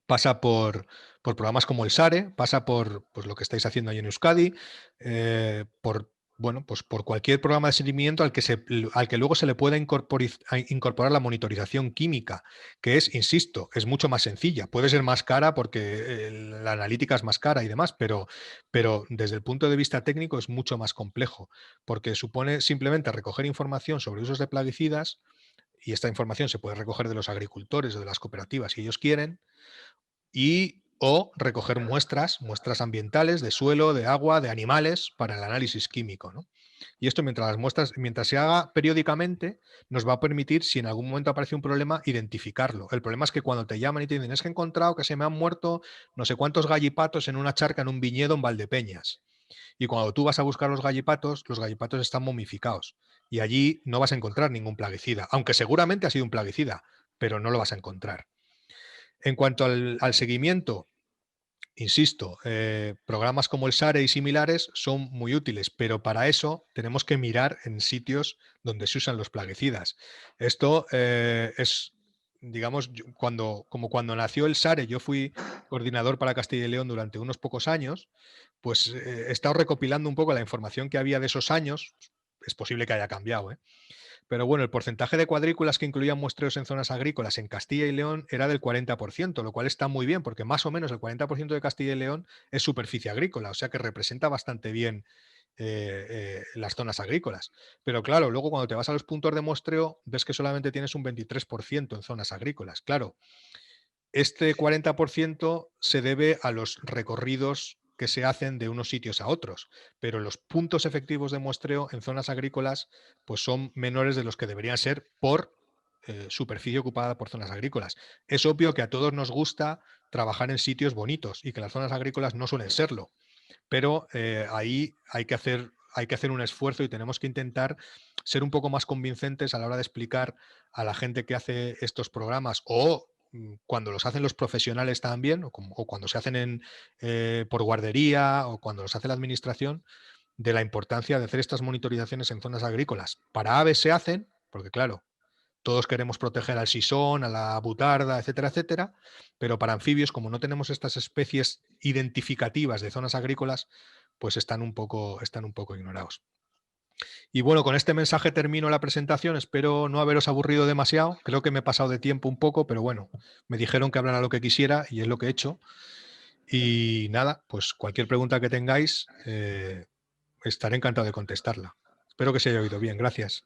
pasa por programas como el SARE, pasa por pues, lo que estáis haciendo ahí en Euskadi, pues por cualquier programa de seguimiento al que luego se le pueda incorporar la monitorización química, que es, insisto, es mucho más sencilla. Puede ser más cara porque la analítica es más cara y demás, pero desde el punto de vista técnico es mucho más complejo, porque supone simplemente recoger información sobre usos de plaguicidas, y esta información se puede recoger de los agricultores o de las cooperativas si ellos quieren, o recoger muestras ambientales de suelo, de agua, de animales para el análisis químico, ¿no? Y esto mientras se haga periódicamente, nos va a permitir, si en algún momento aparece un problema, identificarlo. El problema es que cuando te llaman y te dicen, es que he encontrado que se me han muerto no sé cuántos gallipatos en una charca en un viñedo en Valdepeñas. Y cuando tú vas a buscar los gallipatos están momificados. Y allí no vas a encontrar ningún plaguicida, aunque seguramente ha sido un plaguicida, pero no lo vas a encontrar. En cuanto al seguimiento, insisto, programas como el SARE y similares son muy útiles, pero para eso tenemos que mirar en sitios donde se usan los plaguicidas. Esto es, digamos, como cuando nació el SARE, yo fui coordinador para Castilla y León durante unos pocos años, pues he estado recopilando un poco la información que había de esos años. Es posible que haya cambiado, ¿eh? Pero bueno, el porcentaje de cuadrículas que incluían muestreos en zonas agrícolas en Castilla y León era del 40%, lo cual está muy bien, porque más o menos el 40% de Castilla y León es superficie agrícola, o sea que representa bastante bien las zonas agrícolas. Pero claro, luego cuando te vas a los puntos de muestreo, ves que solamente tienes un 23% en zonas agrícolas. Claro, este 40% se debe a los recorridos que se hacen de unos sitios a otros, pero los puntos efectivos de muestreo en zonas agrícolas pues son menores de los que deberían ser por superficie ocupada por zonas agrícolas. Es obvio que a todos nos gusta trabajar en sitios bonitos y que las zonas agrícolas no suelen serlo, pero ahí hay que hacer un esfuerzo y tenemos que intentar ser un poco más convincentes a la hora de explicar a la gente que hace estos programas o cuando los hacen los profesionales también, o cuando se hacen por guardería o cuando los hace la administración, de la importancia de hacer estas monitorizaciones en zonas agrícolas. Para aves se hacen, porque claro, todos queremos proteger al sisón, a la butarda, etcétera, etcétera, pero para anfibios, como no tenemos estas especies identificativas de zonas agrícolas, pues están un poco ignorados. Y bueno, con este mensaje termino la presentación. Espero no haberos aburrido demasiado. Creo que me he pasado de tiempo un poco, pero bueno, me dijeron que hablara lo que quisiera y es lo que he hecho. Y nada, pues cualquier pregunta que tengáis, estaré encantado de contestarla. Espero que se haya oído bien. Gracias.